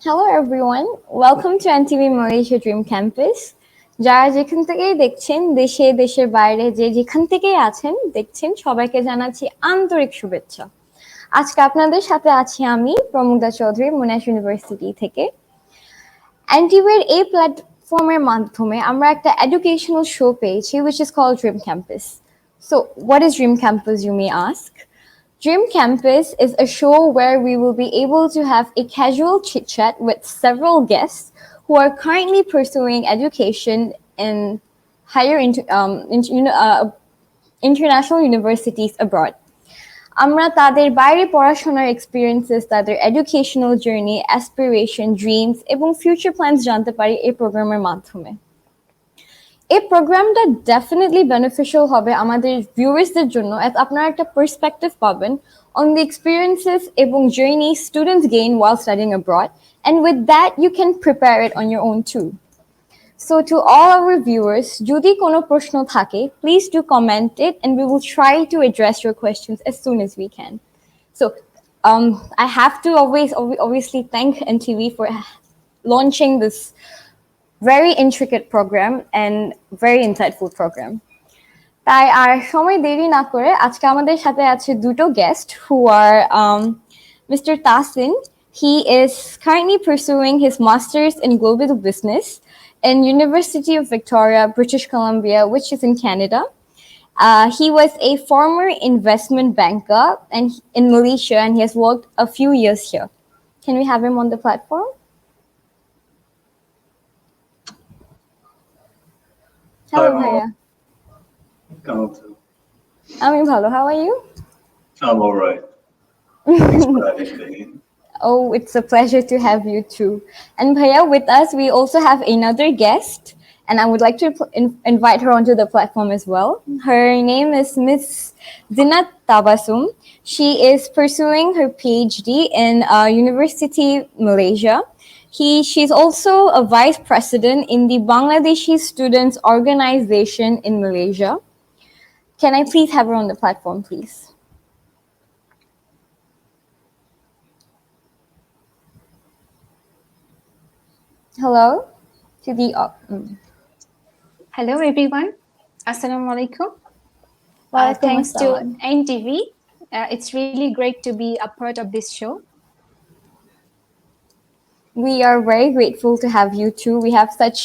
Hello everyone, welcome to NTV Malaysia Dream Campus. যারা যেখান থেকেই দেখছেন দেশে দেশের বাইরে যেখান থেকেই আছেন দেখছেন সবাইকে জানাচ্ছি আন্তরিক শুভেচ্ছা। আজকে আপনাদের সাথে আছি আমি প্রমুগ্ধা চৌধুরী মোনাশ ইউনিভার্সিটি থেকে। এনটিভির এই প্ল্যাটফর্মের মাধ্যমে আমরা একটা এডুকেশনাল শো পেয়েছি which is called Dream Campus. So what is Dream Campus, you may ask? Dream Campus is a show where we will be able to have a casual chit-chat with several guests who are currently pursuing education in international universities abroad. আমরা তাদের বাইরে পড়াশোনার experiences, তাদের educational journey, aspiration, dreams এবং future plans জানতে পারি এই প্রোগ্রামের মাধ্যমে। এই প্রোগ্রামটা ডেফিনেটলি বেনিফিশিয়াল হবে আমাদের ভিউয়ার্সদের জন্য, as আপনারা একটা পার্সপেক্টিভ পাবেন on the experiences এবং journey students gain while studying abroad, and with that you can prepare it on your own too. So to all our viewers, যদি কোনো প্রশ্ন থাকে, please do comment it and we will try to address your questions as soon as we can. So I have to obviously thank NTV for launching this very intricate program and very insightful program. তাই আর সময় দেরি না করে আজকে আমাদের সাথে আছে দুটো guest who are Mr. Taseen. He is currently pursuing his master's in global business in University of Victoria, British Columbia, which is in Canada. He was a former investment banker and in Malaysia, and he has worked a few years here. Can we have him on the platform? Hello, Bhaiya. I'm bhalo. How are you? I'm all right. Thanks for having me. Oh, it's a pleasure to have you too. And Bhaiya, with us, we also have another guest, and I would like to invite her onto the platform as well. Her name is Miss Zinat Tabassum. She is pursuing her PhD in University Malaysia. She's also a vice president in the Bangladeshi Students Organization in Malaysia. Can I please have her on the platform, please? Hello to the Hello everyone. Assalamu alaikum. Thanks to NTV. It's really great to be a part of this show. We are very grateful to have you too. We have such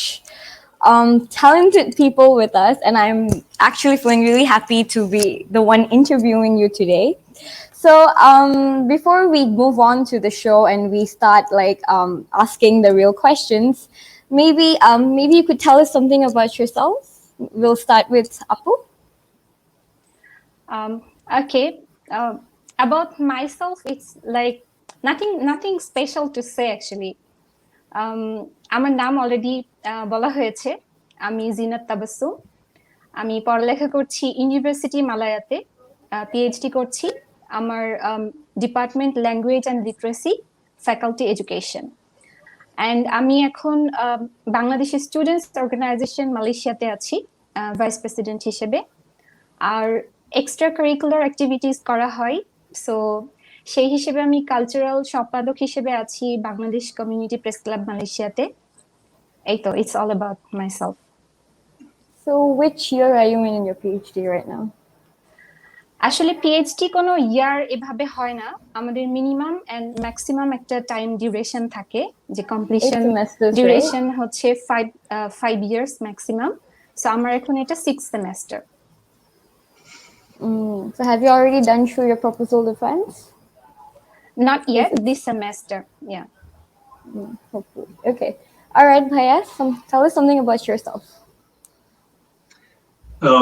talented people with us, and I'm actually feeling really happy to be the one interviewing you today. So before we move on to the show and we start asking the real questions, maybe you could tell us something about yourself. We'll start with Apu. Okay. About myself, it's like nothing special to say actually. আমার নাম already বলা হয়েছে। আমি জিনাত তাবাসসুম। আমি পড়ালেখা করছি university মালায়াতে, PhD করছি। আমার department language and literacy, faculty education. And আমি এখন বাংলাদেশি স্টুডেন্টস অর্গানাইজেশন মালয়েশিয়াতে আছি ভাইস প্রেসিডেন্ট হিসেবে। আর এক্সট্রা কারিকুলার অ্যাক্টিভিটিস করা হয়। সো সেই হিসেবে আমি কালচারাল সম্পাদক হিসেবে আছি বাংলাদেশ কমিউনিটি প্রেস ক্লাব মালয়েশিয়াতে। এই তো, it's all about myself. So which year are you in your PhD right now? আসলে পিএইচডি কোনো ইয়ার এভাবে হয় না, আমাদের মিনিমাম এন্ড ম্যাক্সিমাম একটা টাইম ডিউরেশন থাকে, যে কমপ্লিশন ডিউরেশন হচ্ছে 5 ইয়ার্স ম্যাক্সিমাম। সো আমার এখন এটা 6 semester. So have you already done through your proposal defense? Not yet, this semester. Yeah. Hopefully. Okay. All right, Bhaiya, tell us something about yourself.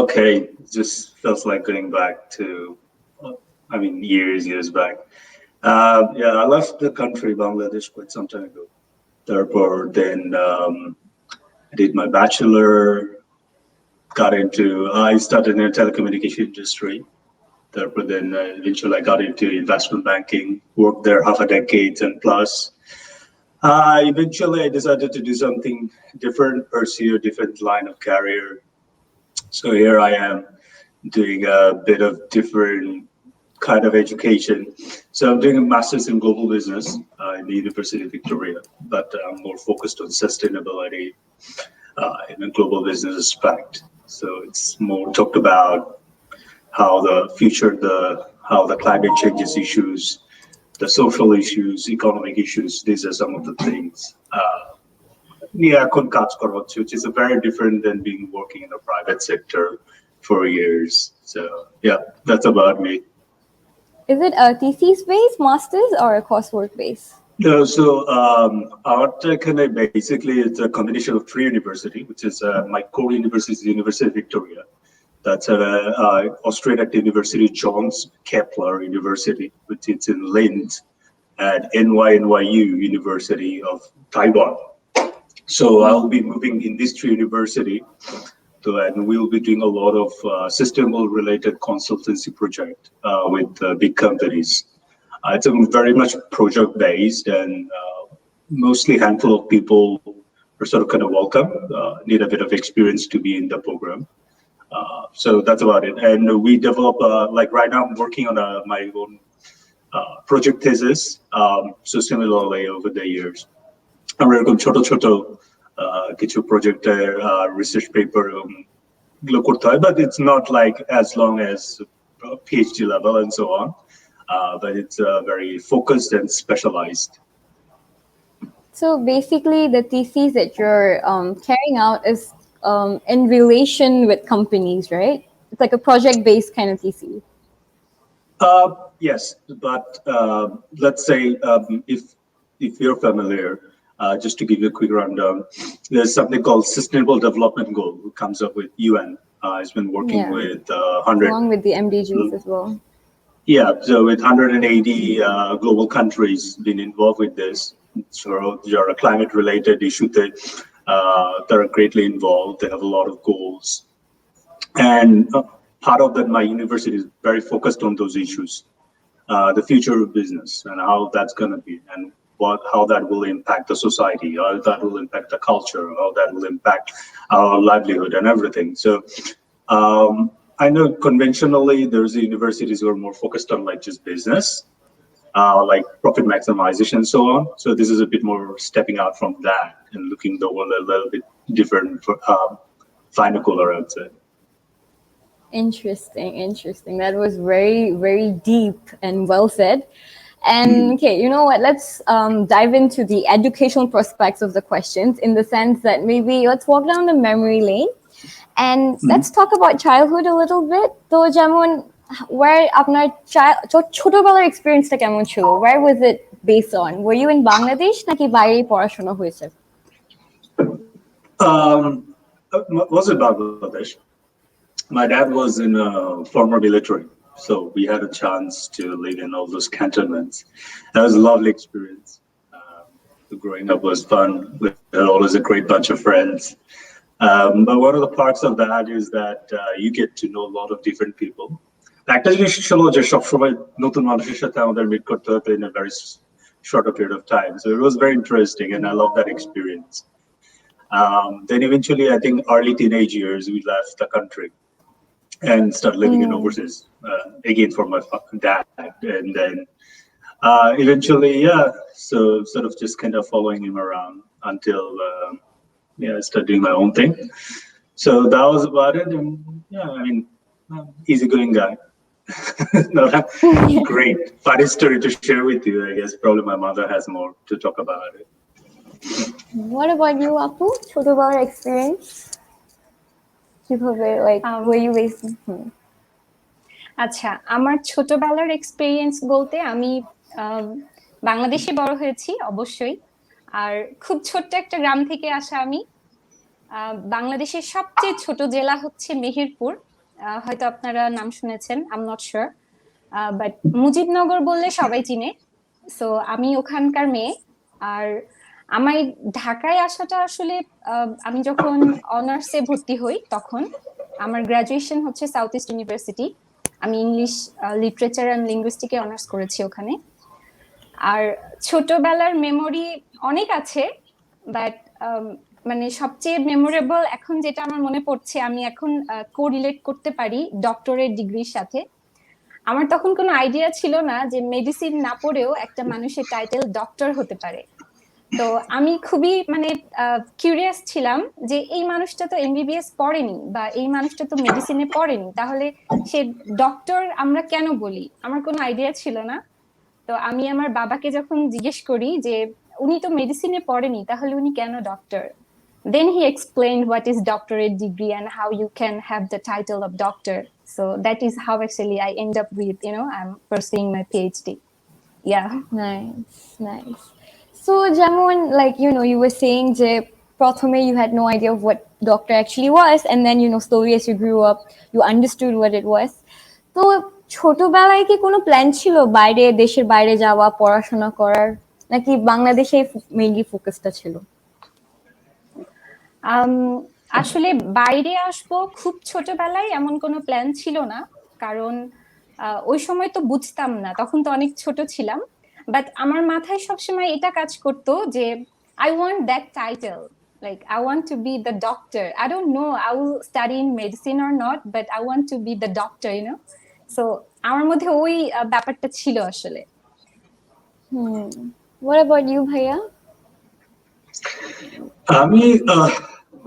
Okay, just feels like going back to, years back. Yeah, I left the country, Bangladesh, quite some time ago. Therefore, then I did my bachelor, I started in the telecommunication industry. Therefore, then eventually I got into investment banking, worked there half a decade and plus. Eventually, I decided to do something different, pursue a different line of career. So here I am doing a bit of different kind of education. So I'm doing a master's in global business in the University of Victoria, but I'm more focused on sustainability in a global business aspect. So it's more talked about how the future, how the climate changes issues, the social issues, economic issues. These are some of the things. এখন কাজ করা হচ্ছে, which is very different than being working in the private sector for years. So yeah, that's about me. Is it a thesis based masters or a coursework based? No, so our kind of basically it's a combination of three universities, which is my core university is the University of Victoria. That's at Australian University, Johns Kepler University, which is in Linz, and NYU University of Taiwan. So I'll be moving in these three universities, and we'll be doing a lot of sustainable-related consultancy project with big companies. It's very much project-based, and mostly a handful of people are sort of kind of welcome, need a bit of experience to be in the program. So that's about it. And we develop, like right now I'm working on my own project thesis, so similarly over the years. আমরা এরকম ছোট ছোট কিছু প্রজেক্টের research paper গুলো করতে হয়, but it's not like as long as PhD level and so on, but it's very focused and specialized. So basically the thesis that you're carrying out is in relation with companies, right? It's like a project-based kind of thesis. Yes, but let's say if you're familiar, just to give you a quick rundown, there's something called Sustainable Development Goal, who comes up with UN. It's been working with 100... Along with the MDGs as well. Yeah, so with 180 global countries been involved with this. So there are climate-related issues that are greatly involved. They have a lot of goals. And part of that, my university is very focused on those issues. The future of business and how that's going to be, and how that will impact the society, how that will impact the culture, how that will impact our livelihood and everything. So I know conventionally there's universities who are more focused on like just business, like profit maximization and so on. So this is a bit more stepping out from that and looking the world a little bit different, finocular, I would say. Interesting. That was very, very deep and well said. And okay, you know what? Let's dive into the educational prospects of the questions, in the sense that maybe let's walk down the memory lane and let's talk about childhood a little bit. So, যেমন where আপনার ছোটবেলার এক্সপেরিয়েন্সটা কেমন ছিল? Where was it based on? Were you in Bangladesh নাকি বাইরে পড়াশোনা হয়েছে? Was it Bangladesh? My dad was in former military. So we had a chance to live in all those cantonments. That was a lovely experience. Growing up was fun. We had always a great bunch of friends. But one of the parts of that is that you get to know a lot of different people. একটা জিনিস ছিল যে সবসময় নতুন মানুষের সাথে আমাদের meet করতে হতো in a very shorter period of time. So it was very interesting, and I love that experience. Then eventually, I think early teenage years, we left the country and started living in overseas, again for my dad. And then eventually, so sort of just kind of following him around until I started doing my own thing. So that was about it. And I mean, easygoing guy. No, great. Funny story to share with you. I guess probably my mother has more to talk about it. What about you, Apu? ছোটবেলার experience? কিভাবে, like, were you raised? আচ্ছা, আমার ছোটবেলার experience বলতে আমি বাংলাদেশে বড় হয়েছি অবশ্যই, আর খুব ছোট্ট একটা গ্রাম থেকে আসা আমি। বাংলাদেশের সবচেয়ে ছোট জেলা হচ্ছে মেহেরপুর, হয়তো আপনারা নাম শুনেছেন, I am not sure, but Mujibnagar বললে সবাই চিনে। সো আমি ওখানকার মেয়ে। আর আমার ঢাকায় আসাটা আসলে আমি যখন অনার্সে ভর্তি হই তখন, আমার গ্রাজুয়েশন হচ্ছে সাউথ ইস্ট ইউনিভার্সিটি, আমি ইংলিশ লিটারেচার অ্যান্ড লিঙ্গুইস্টিকে অনার্স করেছি ওখানে। আর ছোটবেলার মেমোরি অনেক আছে, বাট মানে সবচেয়ে মেমোরেবল এখন যেটা আমার মনে পড়ছে, আমি এখন কোরিলেট করতে পারি ডক্টরেট ডিগ্রির সাথে। আমার তখন কোনো আইডিয়া ছিল না যে মেডিসিন না পড়েও একটা মানুষের টাইটেল ডক্টর হতে পারে। তো আমি খুবই মানে কিউরিয়াস ছিলাম যে এই মানুষটা তো এমবিবিএস পড়েনি বা এই মানুষটা তো মেডিসিনে পড়েনি, তাহলে সে ডক্টর আমরা কেন বলি? আমার কোনো আইডিয়া ছিল না। তো আমি আমার বাবাকে যখন জিজ্ঞেস করি যে উনি তো মেডিসিনে পড়েনি, তাহলে উনি কেন doctor, then he explained what is doctorate degree and how you can have the title of doctor. So that is how actually I end up with, I'm pursuing my PhD. Yeah. Nice. So যেমন like you were saying যে প্রথমে you had no idea of what doctor actually was, and then slowly as you grew up you understood what it was. তো ছোটবেলায় কি কোনো plan ছিল দেশের বাইরে যাওয়া, পড়াশোনা করার, নাকি বাংলাদেশে মেইনলি ফোকাসটা ছিল? আসলে বাইরে আসবো খুব ছোটবেলায় এমন কোনো প্ল্যান ছিল না, কারণ ওই সময় তো বুঝতাম না, তখন তো অনেক ছোট ছিলাম। বাট আমার মাথায় সবসময় এটা কাজ করতো যে I want that title, like I want to be the doctor. I don't know I will study in medicine or not, but I want to be the doctor. So আমার মধ্যে ওই ব্যাপারটা ছিল আসলে। What about you, ভাইয়া? আমি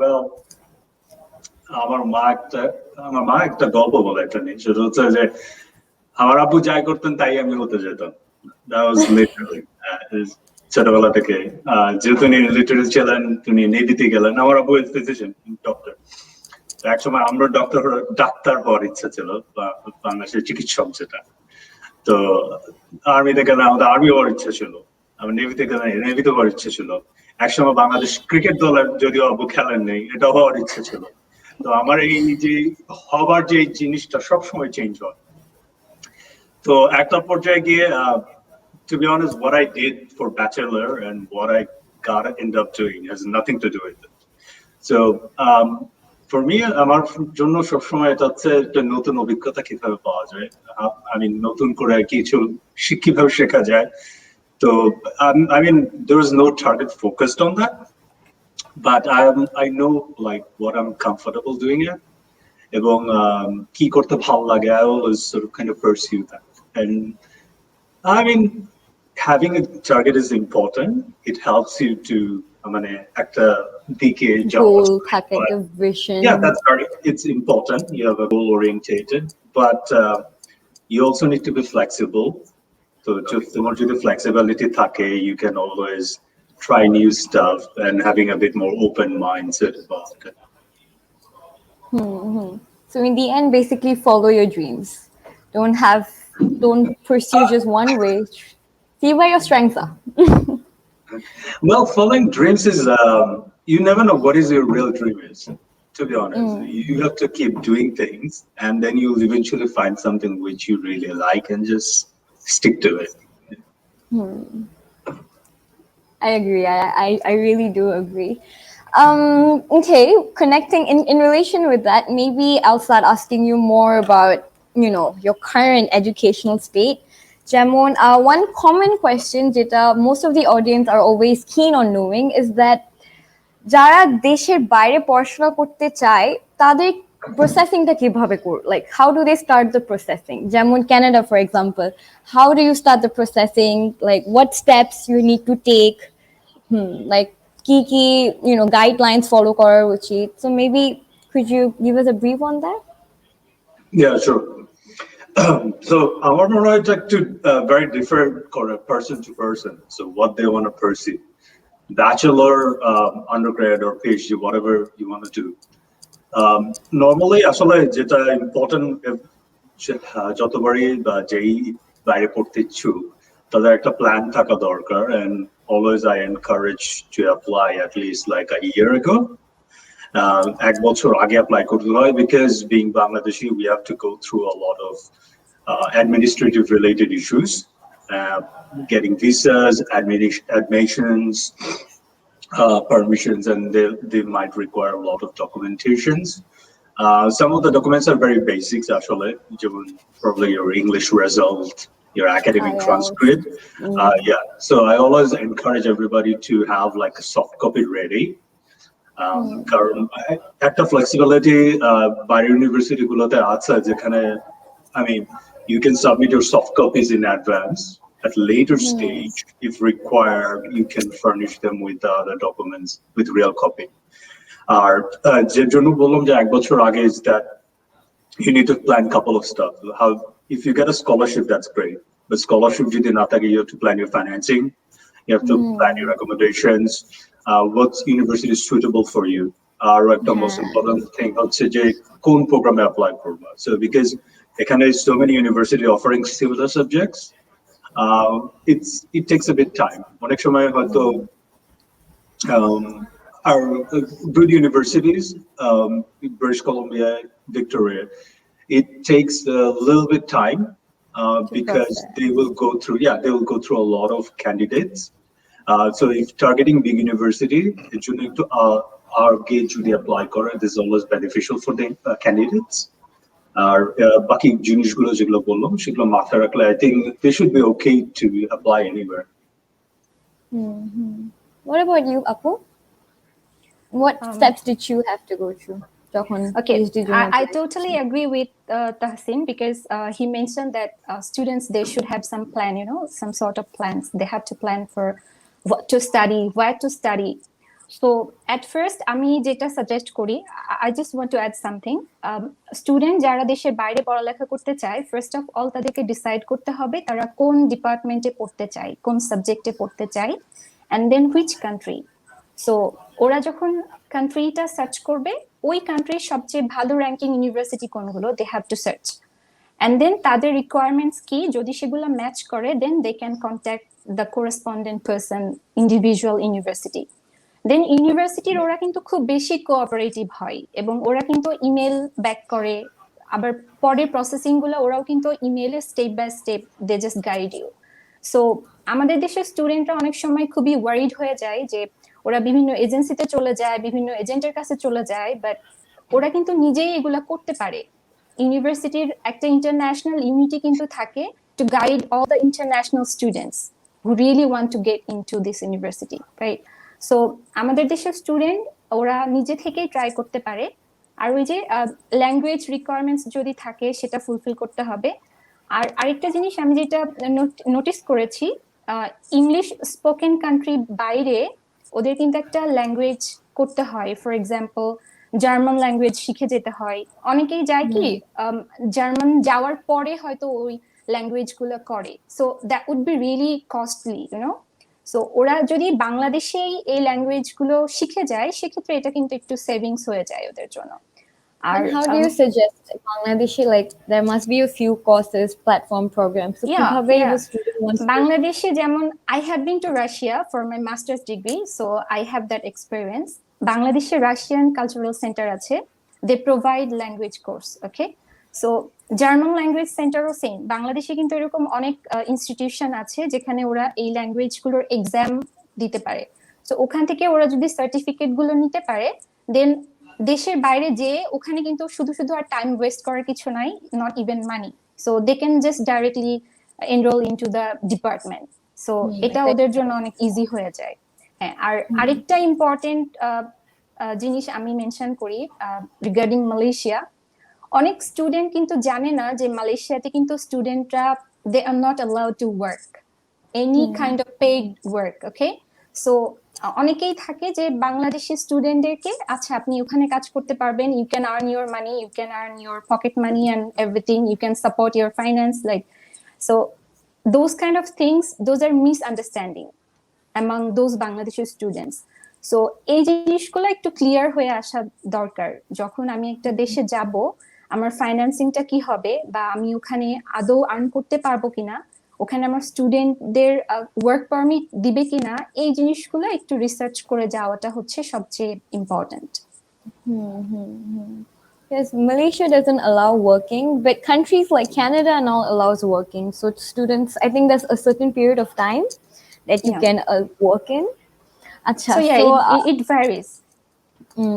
well আমার মা একটা গল্প বলে একটা নিয়ে, সেটা হচ্ছে যে আমার আব্বু যাই করতেন তাই আমি হতে যেতাম। That was literally ছোটবেলা থেকে, যেহেতু উনি লিটারেল ছিলেন, উনি নেভিতে গেলেন। আমার আব্বু ফিজিশিয়ান, ডক্টর। একসময় আমরা ডাক্তার হওয়ার ইচ্ছা ছিল, বাংলাদেশের চিকিৎসক যেটা। তো আর্মিতে গেলে আমাদের আর্মি হওয়ার ইচ্ছা ছিল, আমার নেভিতে গেলে নেভিতে হওয়ার ইচ্ছা ছিল। একসময় বাংলাদেশ ক্রিকেট দলের যদিও আব্বু খেলেন নেই, এটা হওয়ার ইচ্ছা ছিল। তো আমার এই যে হবার যে জিনিসটা সবসময় চেঞ্জ হয়। তো একটা পর্যায়ে গিয়ে to be honest, what I did for bachelor and what I got end up doing has nothing to do with it. So for me, আমার জন্য সবসময় এটা হচ্ছে একটা নতুন অভিজ্ঞতা কিভাবে পাওয়া যায়, আমি নতুন করে কিছু কিভাবে শেখা যায়। তো I mean there is no target focused on that, but I know like what I'm comfortable doing it, এবং কি করতে ভালো লাগে, I always sort of kind of pursue that. And I mean having a target is important. It helps you to একটা দিকে goal থাকে, একটা vision. Yeah, that's right. It's important. You have a goal orientated, but you also need to be flexible. So just তোমার যদি flexibility থাকে, you can always try new stuff and having a bit more open mindset about it. So in the end, basically follow your dreams. Don't pursue just one way. See where your strengths are. Well, following dreams is you never know what is your real dream is. To be honest, you have to keep doing things, and then you'll eventually find something which you really like and just stick to it. I agree. I really do agree. Okay, connecting in relation with that, maybe I'll start asking you more about your current educational state. Jemon, one common question that most of the audience are always keen on knowing is that যারা দেশের বাইরে পড়াশোনা করতে চায় তাদের প্রসেসিংটা কিভাবে like how do they start the processing? যেমন Canada for example, how do you start the processing? Like what steps you need to take? Like কি guidelines follow করা উচিত? So maybe could you give us a brief on that? Yeah, sure. So our knowledge to very different person to person. So what they want to pursue, bachelor, undergrad, or PhD, whatever you want to do. Normally, আসলে যেটা important, যতবারই বা যেই বাইরে পড়তে ইচ্ছুক তাদের একটা প্ল্যান থাকা দরকার, and always I encourage to apply at least like a year ago. এক বছর আগে apply করতে হয়, because being Bangladeshi we have to go through a lot of administrative related issues, getting visas, admissions, permissions, and they might require a lot of documentations. Some of the documents are very basic actually, probably your English result, your academic transcript. Yeah, so I always encourage everybody to have like a soft copy ready. কারণ একটা flexibility বাইরের university গুলোতে আছে যেখানে You can submit your soft copies in advance. At later stage, if required, you can furnish them with the other documents with real copy. আর যে জন্য বললাম যে 1 বছর আগে is that you need to plan a couple of stuff. How if you get a scholarship, that's great. But scholarship যদি না থাকে, you have to plan your financing. You have to plan your accommodations. What university is suitable for you? The most important thing হচ্ছে যে কোন প্রোগ্রামে apply করবা. So because এখানে so many university offering similar subjects, it takes a bit time. অনেক সময় হয়তো our good universities, British Columbia, Victoria, it takes a little bit time because they will go through a lot of candidates. So if targeting big university, you need to our gauge যদি apply করে, this is always beneficial for the candidates. আর বাকি জিনিসগুলো যেগুলো বললাম সেগুলো মাথায় রাখলে I think they should be okay to apply anywhere. What about you, Apu? What steps did you have to go through? Okay, I totally agree with Taseen because he mentioned that students, they should have some plan, some sort of plans. They have to plan for what to study, where to study. So at first, আমি যেটা suggest করি, I just want to add something. Student যারা দেশের বাইরে পড়ালেখা করতে চায়, first of all তাদেরকে decide করতে হবে তারা কোন ডিপার্টমেন্টে পড়তে চায়, কোন সাবজেক্টে পড়তে চায়, and then which country. So ওরা যখন কান্ট্রিটা সার্চ করবে, ওই কান্ট্রির সবচেয়ে ভালো র্যাঙ্কিং ইউনিভার্সিটি কোনগুলো, they have to search. And then তাদের রিকোয়ারমেন্টস কি, যদি সেগুলো ম্যাচ করে, then they can contact the correspondent person, individual university. Then ইউনিভার্সিটির ওরা কিন্তু খুব বেশি কোঅপারেটিভ হয় এবং ওরা কিন্তু ইমেল ব্যাক করে, আবার পরের প্রসেসিং গুলো ওরাও কিন্তু ইমেইলে step by step they just guide you. So আমাদের দেশের স্টুডেন্টরা অনেক সময় খুবই ওয়ারিড হয়ে যায় যে ওরা বিভিন্ন এজেন্সিতে চলে যায়, বিভিন্ন এজেন্টের কাছে চলে যায়, বাট ওরা কিন্তু নিজেই এগুলা করতে পারে। ইউনিভার্সিটির একটা ইন্টারন্যাশনাল ইউনিটি কিন্তু থাকে to guide all the international students who really want to get into this university, right? So আমাদের দেশের স্টুডেন্ট ওরা নিজে থেকেই ট্রাই করতে পারে। আর ওই যে ল্যাঙ্গুয়েজ রিকোয়ারমেন্টস যদি থাকে সেটা ফুলফিল করতে হবে। আর আরেকটা জিনিস আমি যেটা নোটিস করেছি, ইংলিশ স্পোকেন কান্ট্রি বাইরে ওদের কিন্তু একটা ল্যাঙ্গুয়েজ করতে হয়। ফর এক্সাম্পল জার্মান ল্যাঙ্গুয়েজ শিখে যেতে হয়। অনেকেই যায় কি জার্মান যাওয়ার পরে হয়তো ওই ল্যাঙ্গুয়েজ গুলো করে। So that would be really costly, so ওরা যদি বাংলাদেশেই এই ল্যাঙ্গুয়েজ গুলো শিখে যায়, সেক্ষেত্রে এটা কিন্তু একটু সেভিংস হয়ে যায় ওদের জন্য। And how do you suggest Bangladeshi, like there must be a few courses, platform programs. So Bangladeshi যেমন I have been to Russia for my master's degree, so I have that experience. Bangladeshi Russian Cultural Center আছে, they provide language course, okay? So German language centerও same. বাংলাদেশে কিন্তু এরকম অনেক institution আছে যেখানে ওরা এই ল্যাঙ্গুয়েজ গুলোর এক্সাম দিতে পারে। সো ওখান থেকে ওরা যদি সার্টিফিকেট গুলো নিতে পারে, দেন দেশের বাইরে যে ওখানে কিন্তু শুধু শুধু আর টাইম ওয়েস্ট করার কিছু নাই, not even money. So they can just directly enrol into the department. So এটা ওদের জন্য অনেক ইজি হয়ে যায়। হ্যাঁ, আর আরেকটা ইম্পর্টেন্ট জিনিস আমি মেনশন করি রিগার্ডিং মালয়েশিয়া, অনেক স্টুডেন্ট কিন্তু জানে না যে মালয়েশিয়াতে কিন্তু স্টুডেন্টরা they are not allowed to work any kind of paid work, okay? So অনেকেই থাকে যে বাংলাদেশি স্টুডেন্টদেরকে আচ্ছা আপনি ওখানে কাজ করতে পারবেন, you can earn your money, you can earn your pocket money and everything, you can support your finance, like so those kind of things, those are misunderstanding among those Bangladeshi students. So এই জিনিসগুলো একটু clear হয়ে আসা দরকার। যখন আমি একটা দেশে যাব, আমার ফাইন্যান্সিংটা কি হবে, বা আমি ওখানে আদৌ আর্ন করতে পারবো কিনা, ওখানে আমার স্টুডেন্টদের ওয়ার্ক পারমিট দিবে কিনা, এই জিনিসগুলো একটু রিসার্চ করে যাওয়াটা হচ্ছে সবচেয়ে important. Yes, Malaysia doesn't allow working, but countries like Canada and all allows working. So students, I think there's a certain period of time that you can work in. So yeah, it varies.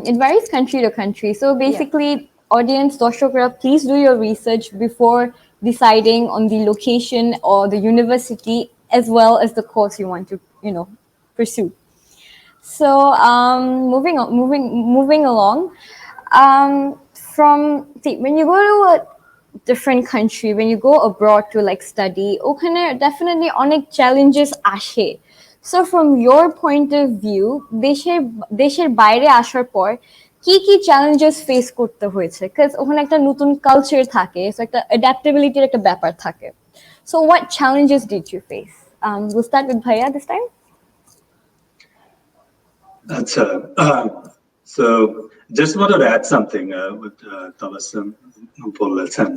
It varies country to country. So basically, audience, Doshokra, please do your research before deciding on the location or the university as well as the course you want to, pursue. So moving along, when you go to different country, when you go abroad to like study, ওখানে definitely অনেক challenges আসে. So from your point of view, দেশের বাইরে আসার পর কি challenges face করতে হয়েছে? Because ওখানে একটা নতুন culture থাকে, so একটা adaptability একটা ব্যাপার থাকে. So what challenges did you face? We'll start with Bhaiya this time. So just wanted to add something with Tabassum bulletin.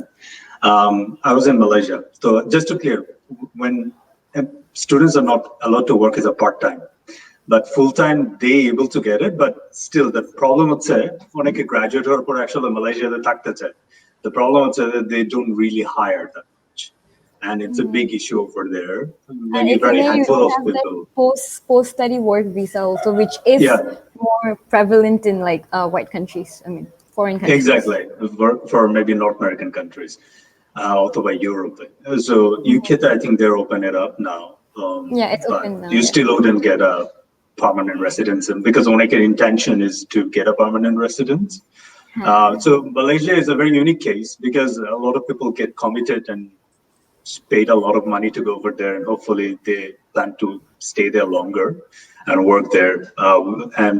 I was in Malaysia, so just to clear, when students are not allowed to work as a part-time, but full-time they able to get it, but still the problem would say when I graduate or actually Malaysia the problem would say that they don't really hire that much, and it's a big issue over there. Maybe very handful of people. Post-study work visa also, which is more prevalent in like white countries. I mean, foreign countries. Exactly, for maybe North American countries, also by Europe. So UK, I think they're opening it up now. It's open now. You still wouldn't get a permanent residence, and because only intention is to get a permanent residence. So Malaysia is a very unique case because a lot of people get committed and paid a lot of money to go over there, and hopefully they plan to stay there longer and work there.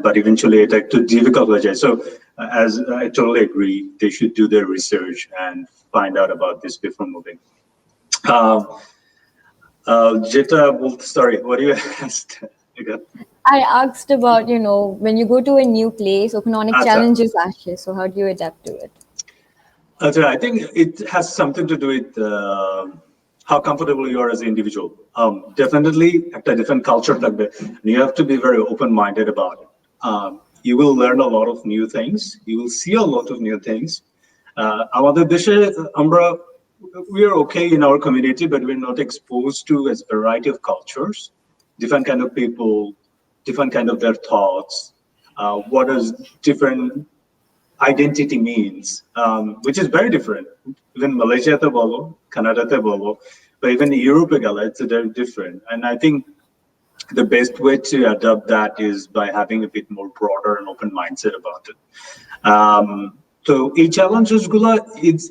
But eventually it's too difficult. So as I totally agree, they should do their research and find out about this before moving. Jita, sorry, what do you asked? I asked about, when you go to a new place, economic challenges ashe, so how do you adapt to it? I think it has something to do with how comfortable you are as an individual. Definitely a different culture, and you have to be very open-minded about it. You will learn a lot of new things. You will see a lot of new things. We are okay in our community, but we're not exposed to a variety of cultures, different kind of people, different kind of their thoughts, what does different identity means, which is very different. Even Malaysia, Canada, but even Europe, it's very different. And I think the best way to adapt that is by having a bit more broader and open mindset about it. So each challenge is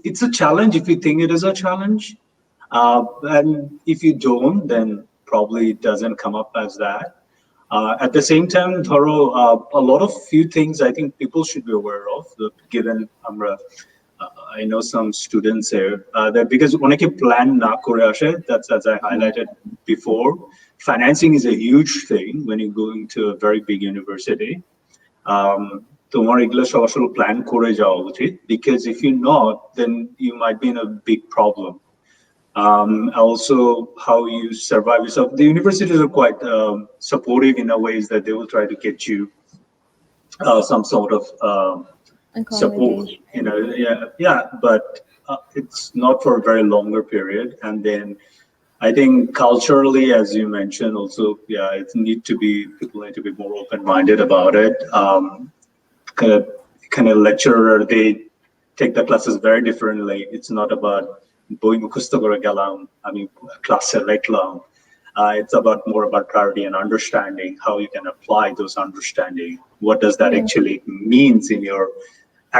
it's a challenge if you think it is a challenge. And if you don't, then probably it doesn't come up as that. At the same time, a lot of few things I think people should be aware of, given I know some students here, that because when I plan na kore ashe, that's as I highlighted before, financing is a huge thing when you're going to a very big university. তোমার এগুলো সব আসলে plan করে যাওয়া উচিত, because if you're not, then you might be in a big problem. Also how you survive yourself. The universities are quite supportive in a ways that they will try to get you some sort of support, but it's not for a very longer period. And then I think culturally, as you mentioned, also, people need to be more open-minded about it. Kind of lecturer, they take the classes very differently. It's not about boi mukhosto kore gelam, class leklam. It's more about clarity and understanding, how you can apply those understanding. What does that actually means in your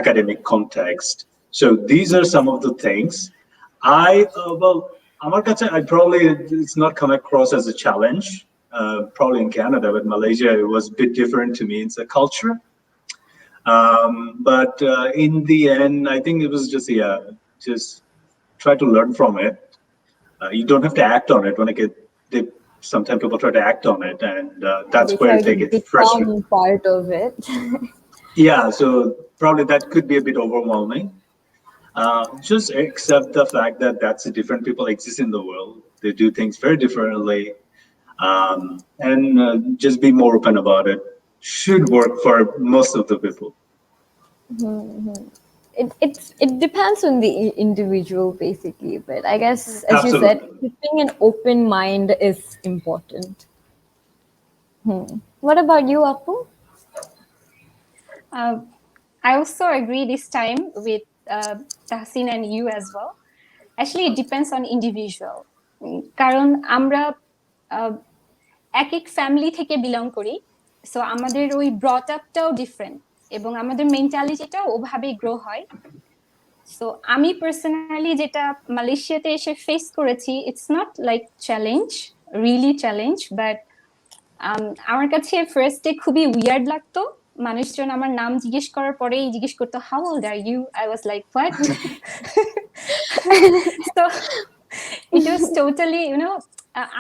academic context? So these are some of the things. It's not come across as a challenge, probably in Canada, but Malaysia, it was a bit different to me. It's a culture. But in the end, I think it was just try to learn from it. You don't have to act on it. Sometimes people try to act on it, and that's where they get frustrated. Part of it. So probably that could be a bit overwhelming. Just accept the fact that that's different people exist in the world. They do things very differently, and just be more open about it. Should work for most of the people. It depends on the individual basically, but I guess as Absolutely. you said, keeping an open mind is important. What about you, Apu? I also agree this time with Taseen and you as well. Actually, it depends on individual. কারণ আমরা এক family থেকে belong করি, so আমাদের ওই ব্রট আপটাও different এবং আমাদের মেন্টালিটিটাও ওভাবেই গ্রো হয়। সো আমি পার্সোনালি যেটা মালয়েশিয়াতে এসে ফেস করেছি, it's not like challenge, really challenge, but আমার কাছে ফার্স্টে খুবই উইয়ার্ড লাগতো। মানুষজন আমার নাম জিজ্ঞেস করার পরেই জিজ্ঞেস করতো, how old are you? I was like, what? তো ইট ওয়াজ টোটালি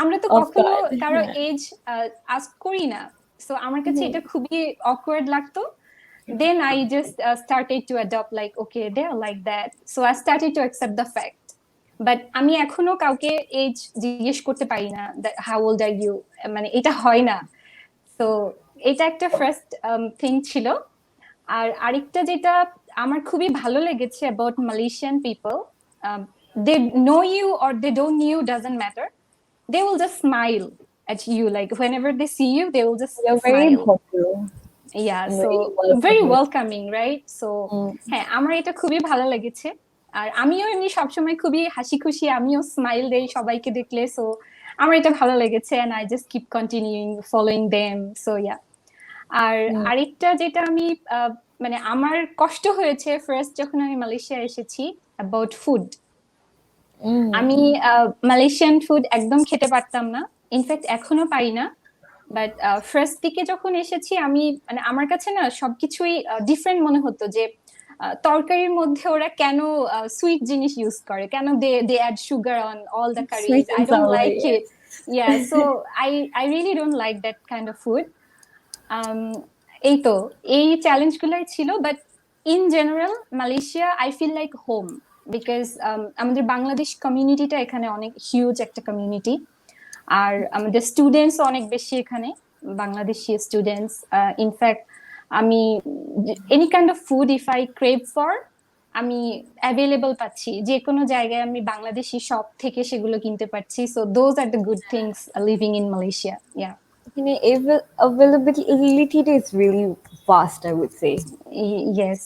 আমরা তো কখনো Awkward. কারো এজ আস্ক করি না, সো আমার কাছে এটা খুবই অকওয়ার্ড লাগতো। Then I just started to adopt like, okay, they're like that. So I started to accept the fact. But আমি এখনো কাউকে এজ জিজ্ঞেস করতে পারি না, how old are you? মানে এটা হয় না। তো এটা একটা ফার্স্ট থিং ছিল। আর আরেকটা যেটা আমার খুবই ভালো লেগেছে about Malaysian people, they know you or they don't know you, doesn't matter. They will just smile at you, like whenever they see you, they will just You're very smile. popular. Yeah, and so very very welcoming. welcoming, right? So হ্যাঁ, আমার এটা খুবই ভালো লেগেছে। আর আমিও এমনি সবসময় খুবই হাসি খুশি, আমিও স্মাইল দেই সবাইকে দেখলে, সো আমার এটা ভালো লেগেছে, and I just keep continuing following them. So yeah. আর আরেকটা যেটা আমি মানে আমার কষ্ট হয়েছে ফার্স্ট যখন আমি মালয়েশিয়া এসেছি, about food. আমি মালয়েশিয়ান ফুড একদম খেতে পারতাম না, ইনফ্যাক্ট এখনো পারি না। বাট ফার্স্ট দিকে যখন এসেছি আমি মানে আমার কাছে না সবকিছুই ডিফারেন্ট মনে হতো, যে তরকারির মধ্যে ওরা কেন সুইট জিনিস ইউজ করে, কেন they add sugar on all the curries, Sweet I and don't sour, like yes. It. Yeah, so I really don't like that kind of food. এই তো, এই চ্যালেঞ্জগুলোই ছিল। But in general Malaysia I feel like home, because আমাদের বাংলাদেশ কমিউনিটিটা এখানে অনেক huge একটা community, আর আমাদের স্টুডেন্টস অনেক বেশি এখানে, বাংলাদেশি স্টুডেন্টস। ইনফ্যাক্ট আমি any kind of food if I crave for, আমি অ্যাভেলেবল পাচ্ছি, যে কোনো জায়গায় আমি বাংলাদেশি শপ থেকে সেগুলো কিনতে পারছি। So those are the good things living in Malaysia. Yeah, Availability is really vast, I would say. Yes.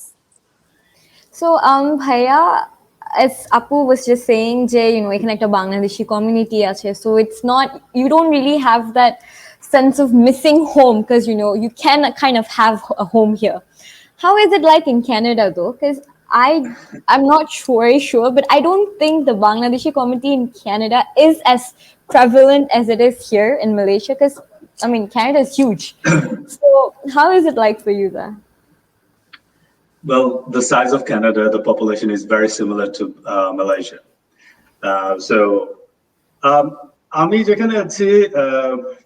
So, Bhaiya, as Apu was just saying, এখানে একটা Bangladeshi community আছে, so it's not, you don't really have that sense of missing home, because you can kind of have a home here. How is it like in Canada though? Because I'm not very sure, but I don't think the Bangladeshi community in Canada is as prevalent as it is here in Malaysia, because I mean Canada is huge. So how is it like for you there? Well, the size of Canada, the population is very similar to Malaysia. So, আমি যেখানে আছি,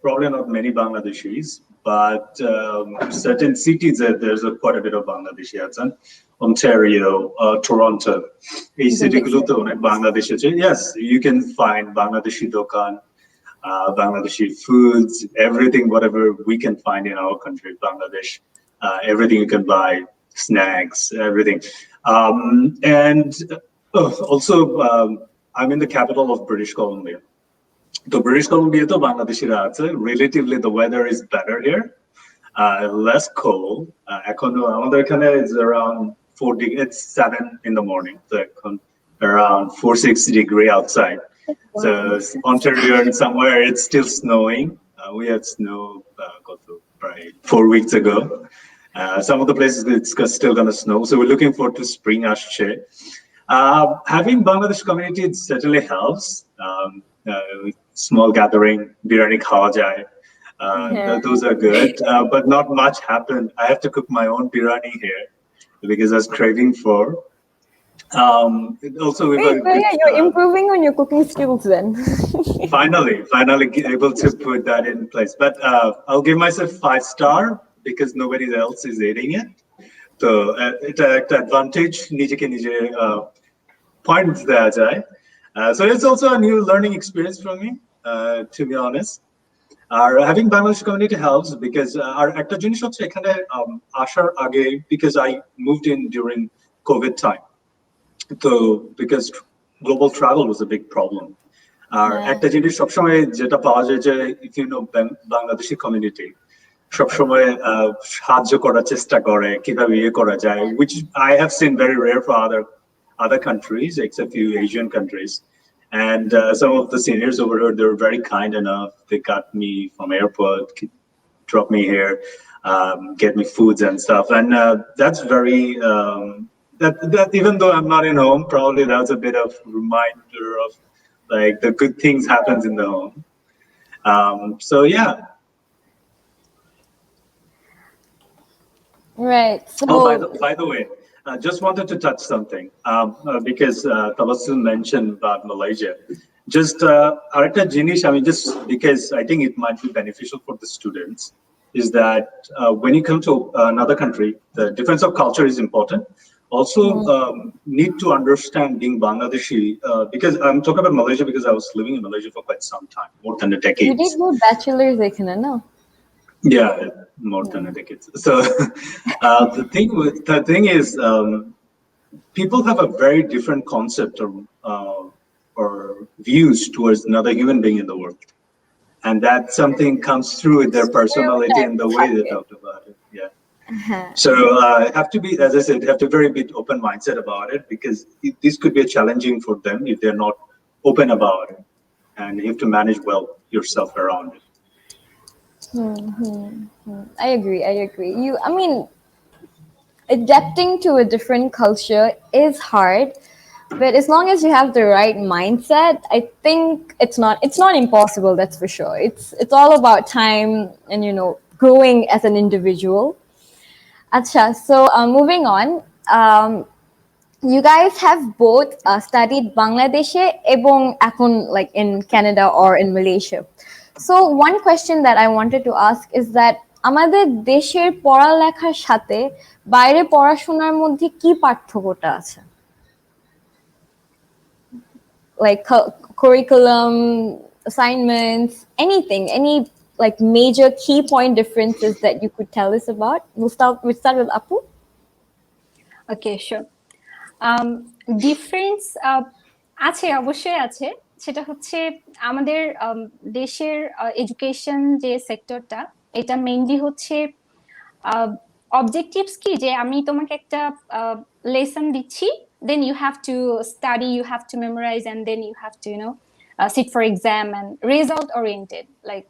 probably not many Bangladeshis, but certain cities there's quite a bit of Bangladeshi aছেন. Ontario, Toronto, এই সিটিগুলোতে অনেক বাংলাদেশি আছে. Yes, you can find Bangladeshi dokan, Bangladeshi foods, everything, whatever we can find in our country, Bangladesh, everything you can buy, snacks, everything. And also, I'm in the capital of British Columbia. The British Columbia to Bangladeshira আছে. Relatively, the weather is better here, less cold. Econo আমাদের এখানে is around 40. It's 7 in the morning. So around 460 degree outside. Wow. So Ontario and somewhere it's still snowing. We had snow right 4 weeks ago. Some of the places it's still gonna snow. So we're looking forward to spring আসছে. Having Bangladesh community, it certainly helps. Small gathering, biryani khawa jai. Those are good, but not much happened. I have to cook my own biryani here because I was craving for. Also, You're improving on your cooking skills then. finally able to put that in place. But I'll give myself 5-star because nobody else is eating it. So it's an advantage. নিজেকে নিজে points দেওয়া যায়. So it's also a new learning experience for me, to be honest. Having Bangladesh community helps because our একটা জিনিস হচ্ছে এখানে আসার আগে, because I moved in during COVID time, so because global travel was a big problem. একটা জিনিস সবসময় যেটা পাওয়া যায় যে if you know Bangladeshi community, সবসময় সাহায্য করার চেষ্টা করে কিভাবে ইয়ে করা যায়, which I have seen very rare for other countries, except few Asian countries. And some of the seniors over here, they were very kind enough. They got me from airport, drop me here, get me foods and stuff. And that's very that even though I'm not in home, probably that's a bit of reminder of like the good things happens in the home. So yeah. Right. So Oh, by the way, just wanted to touch something because Tabassum mentioned about Malaysia. Just arekta jinish, I mean, just because I think it might be beneficial for the students, is that when you come to another country, the difference of culture is important. Also, need to understand being Bangladeshi, because I'm talking about Malaysia because I was living in Malaysia for quite some time, more than a decade. you did your bachelor's, I can know. Yeah, more than a decade. So the thing is, people have a very different concept or views towards another human being in the world, and that something comes through with their personality and the way they talk about it. Yeah. So have to be, as I said, have to very bit open mindset about it, because this could be challenging for them if they're not open about it, and you have to manage well yourself around it. I agree. I mean, adapting to a different culture is hard, but as long as you have the right mindset, I think it's not impossible, that's for sure. It's all about time and growing as an individual. Acha, so moving on, you guys have both studied Bangladeshe ebong এখন like in Canada or in Malaysia. So one question that I wanted to ask is that আমাদের দেশের পড়ালেখার সাথে বাইরে পড়াশোনার মধ্যে কি পার্থক্যটা আছে? Like curriculum, assignments, anything, any like major key point differences that you could tell us about? We'll start with Apu. Okay, sure. Difference আছে, অবশ্যই আছে। সেটা হচ্ছে আমাদের দেশের এডুকেশন যে সেক্টরটা, এটা মেইনলি হচ্ছে অবজেক্টিভস কি, যে আমি তোমাকে একটা লেসন দিচ্ছি, then you have to study, you have to memorise, and then you have to sit for exam and result oriented, like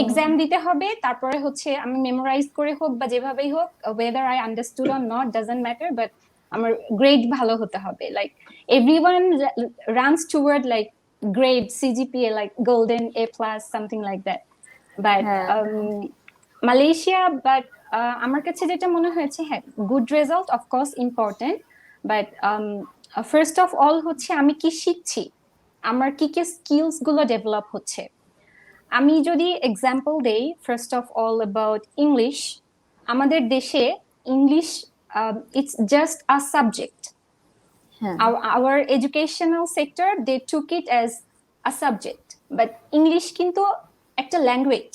exam দিতে হবে, তারপরে হচ্ছে আমি মেমোরাইজ করে হোক বা যেভাবেই হোক, whether I understood or not doesn't matter, but আমার গ্রেড ভালো হতে হবে। Like everyone runs toward like grade, CGPA, like golden A plus, something like that. But Malaysia, but আমার কাছে যেটা মনে হয়েছে, হ্যাঁ, good result of course important, but first of all হচ্ছে আমি কি শিখছি, আমার কি কি স্কিলস গুলো ডেভেলপ হচ্ছে। আমি যদি এক্সাম্পল দেই, first of all about English, আমাদের দেশে English it's just a subject. Our educational sector, they took it as a subject, but English কিন্তু একটা ল্যাঙ্গুয়েজ।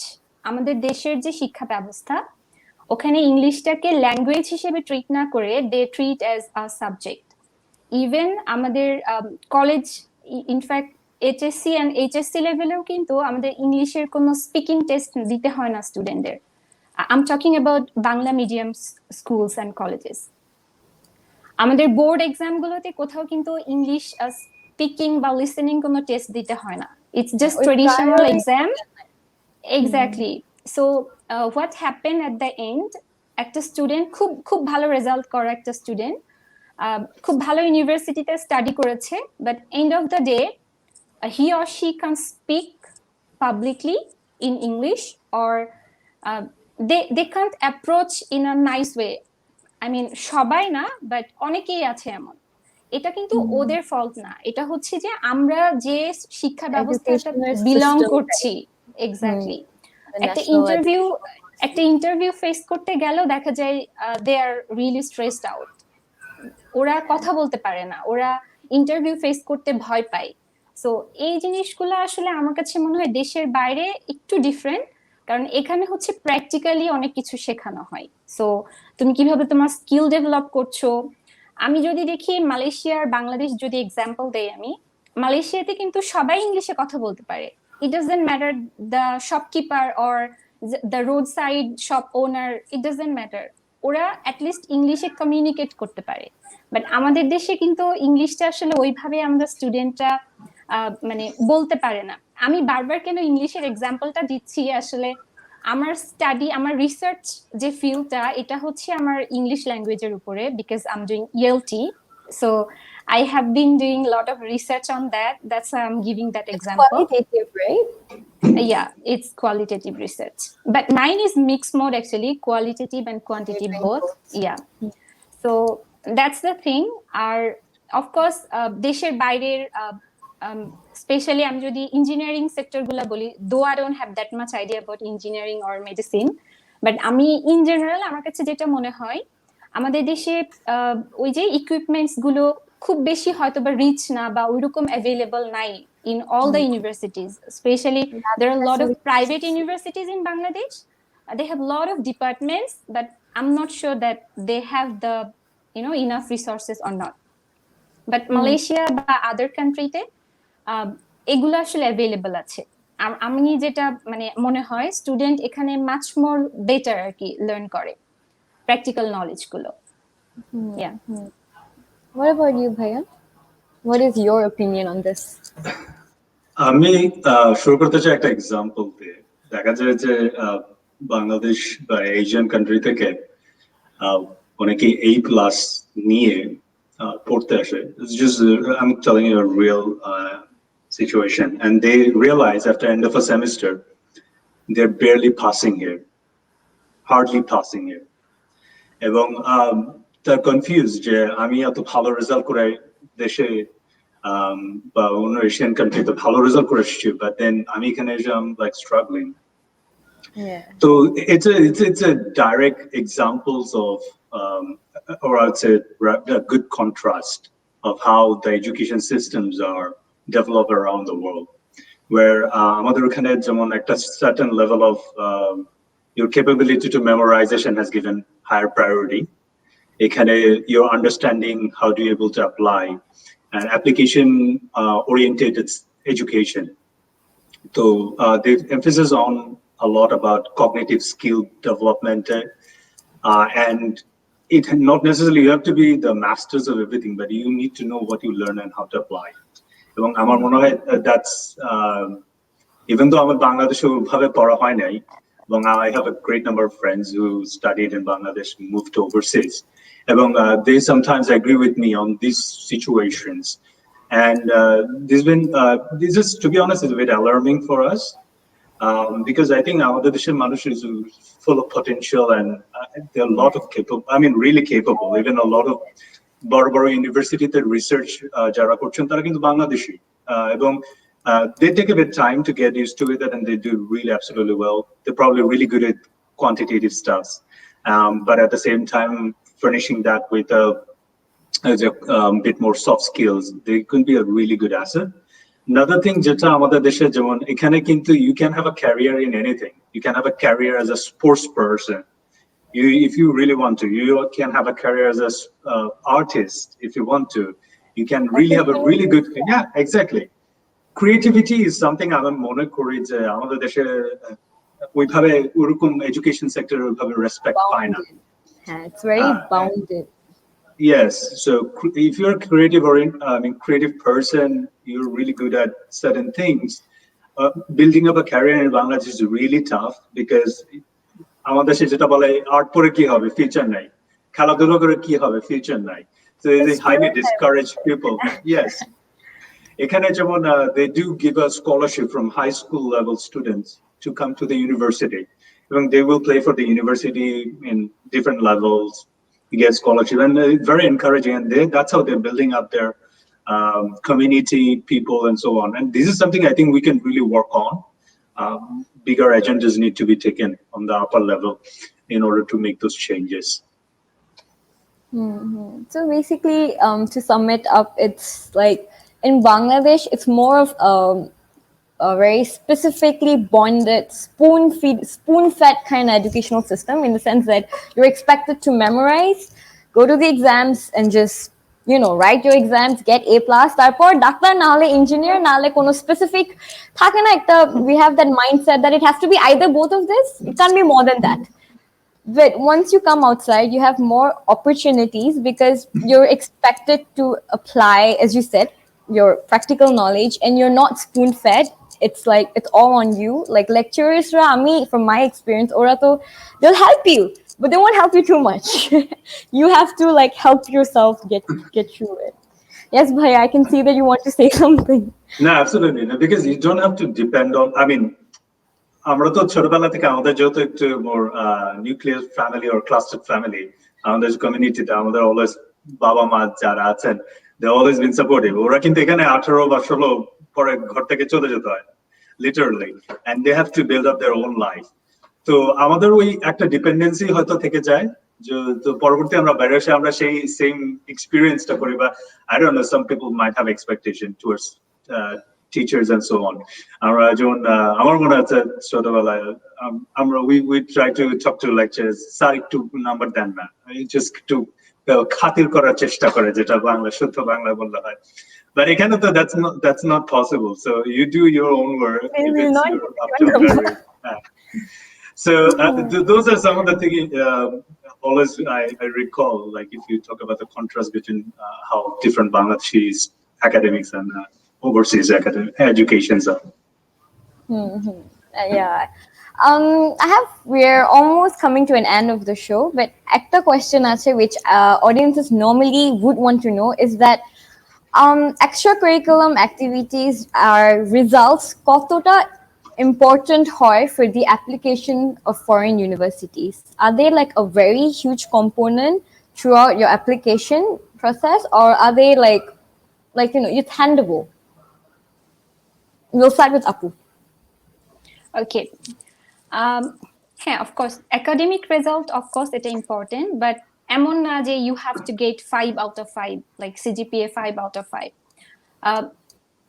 আমাদের দেশের যে শিক্ষা ব্যবস্থা, ওখানে ইংলিশটাকে ল্যাঙ্গুয়েজ হিসেবে ট্রিট না করে they treat as a subject. Even আমাদের college, in fact HSC and HSC লেভেলেও কিন্তু আমাদের ইংলিশের কোনো স্পিকিং টেস্ট দিতে হয় না স্টুডেন্টদের। I'm talking about Bangla medium schools and colleges. আমাদের বোর্ড এক্সাম গুলোতে কোথাও কিন্তু ইংলিশ স্পিকিং বা লিসেনিং কোনো টেস্ট দিতে হয় না। It's just traditional exam. Exactly. So what happened at the end, একটা স্টুডেন্ট খুব ভালো রেজাল্ট করা একটা স্টুডেন্ট খুব ভালো ইউনিভার্সিটিতে স্টাডি করেছে, but end of the day he or she can speak publicly in English, or they can't approach in a nice way. I mean, সবাই না, বাট অনেকেই আছে এমন। এটা কিন্তু ওদের ফল্ট না, এটা হচ্ছে যে আমরা যে শিক্ষা ব্যবস্থাটা বিলং করছি। এক্স্যাক্টলি। একটা ইন্টারভিউ ফেস করতে গেলেও দেখা যায় দে আর রিয়েলি স্ট্রেসড আউট। ওরা কথা বলতে পারে না, ওরা ইন্টারভিউ ফেস করতে ভয় পায়। সো এই জিনিসগুলো আসলে আমার কাছে মনে হয় দেশের বাইরে একটু ডিফারেন্ট, কারণ এখানে হচ্ছে প্র্যাকটিক্যালি অনেক কিছু শেখানো হয়। সো তুমি কিভাবে তোমার স্কিল ডেভেলপ করছো। আমি যদি দেখি মালয়েশিয়ার বাংলাদেশ যদি এক্সাম্পল দেই, আমি মালয়েশিয়াতে কিন্তু সবাই ইংলিশে কথা বলতে পারে। It doesn't matter the shopkeeper or the road side shop owner, it doesn't matter, ওরা অ্যাটলিস্ট ইংলিশে কমিউনিকেট করতে পারে। বাট আমাদের দেশে কিন্তু ইংলিশটা আসলে ওইভাবে আমরা স্টুডেন্টরা মানে বলতে পারে না। আমি বারবার কেন ইংলিশের এক্সাম্পলটা দিচ্ছি, আসলে আমার স্টাডি আমার রিসার্চ যে ফিল্ডটা এটা হচ্ছে আমার ইংলিশ ল্যাঙ্গুয়েজের উপরে because I am doing ELT so I have been doing a lot of research on that. That's why I'm giving that example. Qualitative, right? Yeah, it's qualitative research, but mine is mixed mode actually, qualitative and quantitative both. Yeah, so that's the thing. Are of course desher bairer especially আমি যদি engineering sector গুলা বলি, though I don't have that much idea about engineering or medicine, but আমি in general আমার কাছে যেটা মনে হয় আমাদের দেশে ওই যে ইকুইপমেন্টস গুলো খুব বেশি হয়তো বা রিচ না বা ওইরকম অ্যাভেলেবল নাই in all the universities, especially there are a lot of private universities in Bangladesh. They have a lot of departments, but I'm not sure that they have the enough resources or not. But Malaysia বা other country তে এগুলো আসলে available আছে। আমি যেটা মানে মনে হয় স্টুডেন্ট এখানে মাচ মোর বেটার আর কি লার্ন করে প্র্যাকটিক্যাল নলেজ গুলো। Yeah. What about you, Bhaiya? What is your opinion on this? আমি শুরু করতে চাই একটা এক্সাম্পল দিয়ে। দেখা যায় যে বাংলাদেশ বা এশিয়ান কান্ট্রি থেকে অনেকে A+ নিয়ে পড়তে আসে। It's just I'm telling you a real situation, and they realize after end of a semester they're barely passing here, hardly passing here, এবং they're confused যে আমি এত ভালো রেজাল্ট করে দেশে বা অন্য এশিয়ান কান্ট্রিতে ভালো রেজাল্ট করে এসেছি, but then আমি এখানে এসে I'm like struggling. Yeah. So it's a direct examples of or I'd say a good contrast of how the education systems are developed around the world, where আমাদের ওখানে যেমন একটা certain level of your capability to memorization has given higher priority. এখানে your understanding, how do you able to apply, and application oriented education. So the emphasis on a lot about cognitive skill development, and it not necessarily you have to be the masters of everything, but you need to know what you learn and how to apply it. এবং আমার মনে হয় that's even though আমার বাংলাদেশে ওইভাবে পড়া হয় নাই, এবং I have a great number of friends who studied in Bangladesh and moved overseas, এবং they sometimes agree with me on these situations. And this is, to be honest, is a bit alarming for us, because I think আমাদের দেশের মানুষ is full of potential, and there are a lot of capable, I mean really capable, even a lot of বড় বড় ইউনিভার্সিটিতে research যারা করছেন তারা কিন্তু বাংলাদেশী, এবং they take a bit time to get used to it, and they do really absolutely well. They're probably really good at quantitative stuff, but at the same time furnishing that with a bit more soft skills, they could be a really good asset. Another thing যেটা আমাদের দেশে যেমন এখানে কিন্তু you can have a career in anything. You can have a career as a sports person. If you really want to, you can have a career as an artist if you want to. You can really have a really good, yeah, exactly. Creativity is something আমি মনে করি যে আমাদের দেশে ওইভাবে ওরকম education sector ওইভাবে respect পায় না। Yeah, it's very bounded. Yes, so if you're a creative creative person, you're really good at certain things. Building up a career in Bangladesh is really tough because আমাদের দেশে যেটা বলে art পড়ে কি হবে, ফিউচার নাই, খেলাধুলা করে কি হবে, ফিউচার নাই, so they highly discourage people. Yes, এখানে যেমন they do give a scholarship from high school level students to come to the university, and they will play for the university in different levels, get scholarship, and very encouraging, and that's how they're building up their community, people, and so on. And this is something I think we can really work on. Bigger agendas need to be taken on the upper level in order to make those changes. So basically, to sum it up, it's like in Bangladesh, it's more of a very specifically bonded, spoon-fed kind of educational system, in the sense that you're expected to memorize, go to the exams, and just write your exams, get A+, তারপর doctor না হলে engineer না হলে কোনো specific থাকে না একটা, we have that mindset that it has to be either both of this, it can't be more than that. But once you come outside, you have more opportunities because you're expected to apply, as you said, your practical knowledge, and you're not spoon-fed. it's like it's all on you. Like lecturers ra ami from my experience ora to they'll help you but they won't help you too much. You have to like help yourself get through it. Yes, Bhai, I can see that you want to say something. No, absolutely. No, because you don't have to depend on, I mean, আমরা তো ছোটবেলা থেকে আমাদের যেহেতু একটু more nuclear family or cluster family, আমাদের কমিউনিটিতে আমাদের অলওয়েজ বাবা মা যারা আছেন দে অলওয়েজ বিন সাপোর্টিভ। ওরা কিন্তু এখানে 18 বা 16 পরে ঘর থেকে চলে যেতে হয় literally, and they have to build up their own life. তো আমাদের ওই একটা ডিপেন্ডেন্সি হয়তো থেকে যায় যে তো পরবর্তী আমরা বাইরে এসে আমরা সেই সেম এক্সপিরিয়েন্সটা করি বা I don't know some people might have expectation towards teachers and so on. আমরা যখন আমার মনে আছে ছোটবেলায় আমরা we try to talk to lecturers sir একটু নাম্বার দেন না, just একটু খাতির করার চেষ্টা করে যেটা বাংলা শুদ্ধ বাংলা বললে হয়। But এখানে তো that's not possible, so you do your own work if it's your up to very, so those are some of the things always I recall, like if you talk about the contrast between how different Bangladeshis academics and overseas academic educations are. Yeah. We're almost coming to an end of the show, but একটা question আছে which audiences normally would want to know is that extracurriculum activities are results কতটা important হয় for the application of foreign universities? Are they like a very huge component throughout your application process, or are they like it's handable? We'll start with Apu. Okay. Yeah, of course, academic result, of course, it's important, but এমন না যে you have to get 5 out of 5, like CGPA 5 out of 5.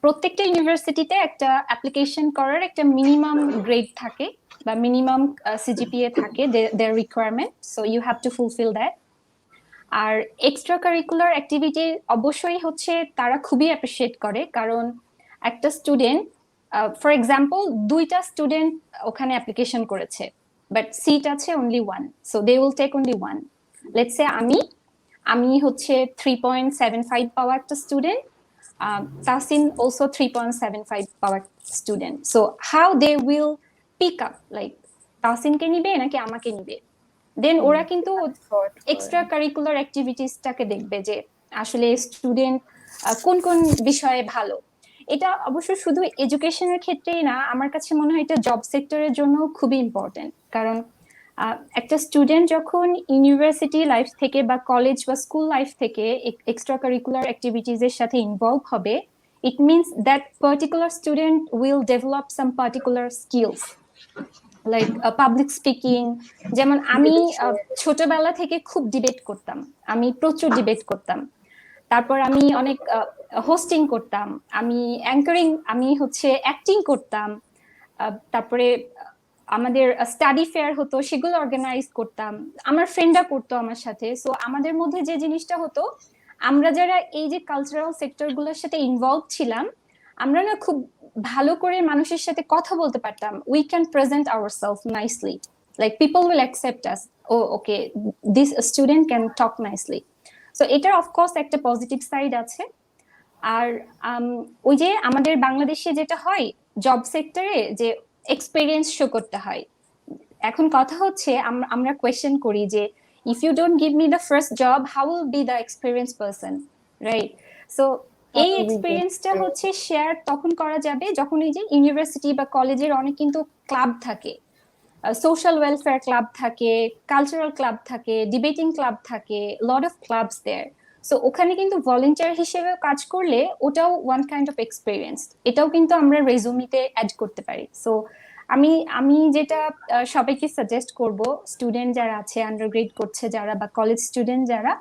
প্রত্যেকটা ইউনিভার্সিটিতে একটা application করার একটা minimum grade থাকে বা মিনিমাম CGPA থাকে, their requirement, so you have to fulfill that. আর এক্সট্রা কারিকুলার অ্যাক্টিভিটি অবশ্যই হচ্ছে তারা খুবই অ্যাপ্রিশিয়েট করে, কারণ একটা স্টুডেন্ট ফর এক্সাম্পল 2টা স্টুডেন্ট ওখানে অ্যাপ্লিকেশন করেছে বাট সিট আছে only 1, so they will take only 1। Let's say আমি হচ্ছে 3.75 পাওয়া একটা স্টুডেন্ট, Taseen also 3.75 পাওয়া student, so how they will pick up, like Taseen কে নিবে নাকি আমাকে নিবে, দেন ওরা কিন্তু এক্সট্রা কারিকুলার অ্যাক্টিভিটিসটাকে দেখবে যে আসলে স্টুডেন্ট কোন কোন বিষয়ে ভালো। এটা অবশ্য শুধু এডুকেশনের ক্ষেত্রেই না, আমার কাছে মনে হয় এটা জব সেক্টরের জন্য খুবই ইম্পর্টেন্ট, কারণ একটা স্টুডেন্ট যখন ইউনিভার্সিটি লাইফ থেকে বা কলেজ বা স্কুল লাইফ থেকে এক্সট্রা কারিকুলার অ্যাক্টিভিটিস এর সাথে ইনভলভ হবে, it means that particular student will develop some particular skills like public speaking. যেমন আমি ছোটবেলা থেকে খুব ডিবেট করতাম, আমি প্রচুর ডিবেট করতাম, তারপর আমি অনেক হোস্টিং করতাম, আমি অ্যাঙ্কারিং, আমি হচ্ছে অ্যাক্টিং করতাম, তারপরে আমাদের স্টাডি ফেয়ার হতো সেগুলো অর্গানাইজ করতাম, আমার ফ্রেন্ডরা করতো আমার সাথে। সো আমাদের মধ্যে যে জিনিসটা হতো, আমরা যারা এই যে কালচারাল সেক্টরগুলোর সাথে ইনভলভ ছিলাম, আমরা না খুব ভালো করে মানুষের সাথে কথা বলতে পারতাম, we can present ourselves nicely, like people will accept us, oh okay this student can talk nicely. So এটার অফকোর্স একটা পজিটিভ সাইড আছে। আর ওই যে আমাদের বাংলাদেশে যেটা হয় জব সেক্টরে যে এক্সপেরিয়েন্স শো করতে হয়, এখন কথা হচ্ছে আমরা কোয়েশ্চেন করি যে if you don't give me the first job how will be the experience person, right? So এই এক্সপেরিয়েন্সটা হচ্ছে শেয়ার তখন করা যাবে যখন এই যে ইউনিভার্সিটি বা কলেজের অনেক কিন্তু ক্লাব থাকে, সোশ্যাল ওয়েলফেয়ার ক্লাব থাকে, কালচারাল ক্লাব থাকে, ডিবেটিং ক্লাব থাকে, lot of clubs there. So ওখানে কিন্তু ভলেন্টিয়ার হিসেবে কাজ করলে ওটাও ওয়ান কাইন্ড অফ এক্সপেরিয়েন্স, এটাও কিন্তু আমরা রেজুমিতে অ্যাড করতে পারি। সো আমি যেটা সবাইকে সাজেস্ট করব, স্টুডেন্ট যারা আছে, আন্ডারগ্রেড করছে যারা বা কলেজ স্টুডেন্ট যারা,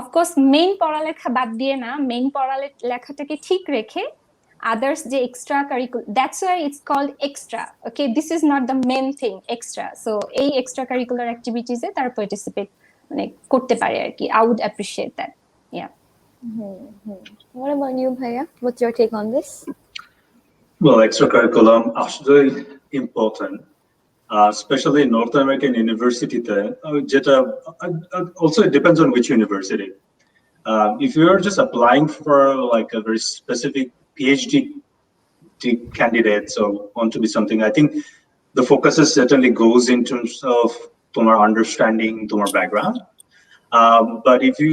অফকোর্স মেইন পড়ালেখা বাদ দিয়ে না, মেইন পড়ালেখাটাকে ঠিক রেখে others যে extra curricular, that's why it's called extra, okay, this is not the main thing, extra, so এই extra curricular activities এ তারা participate মানে করতে পারে আর কি। I would appreciate that, yeah. What about you, Bhaiya? What's your take on this? Well, extracurriculum actually important, especially in North American university. Also, it depends on which university. If you're just applying for like a very specific PhD candidates or want to be something, I think the focus certainly goes in terms of তোমার understanding, তোমার background. But if you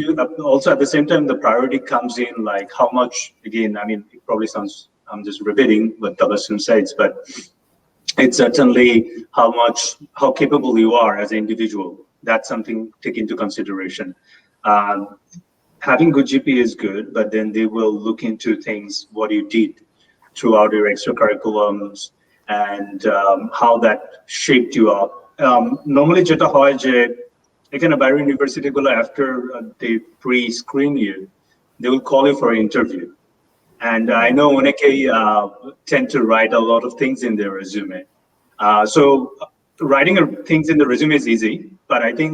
also at the same time, the priority comes in like how much, again, I mean, it probably sounds, I'm just repeating what Tabassum says, but it's certainly how capable you are as an individual. That's something to take into consideration. Having good GPA is good, but then they will look into things, what you did throughout your extracurriculums and how that shaped you up. Normally, jeta hoy je ekhane bayre university gulo after they pre-screen you, they will call you for an interview. And I know onekei tend to write a lot of things in their resume. So writing things in the resume is easy, but I think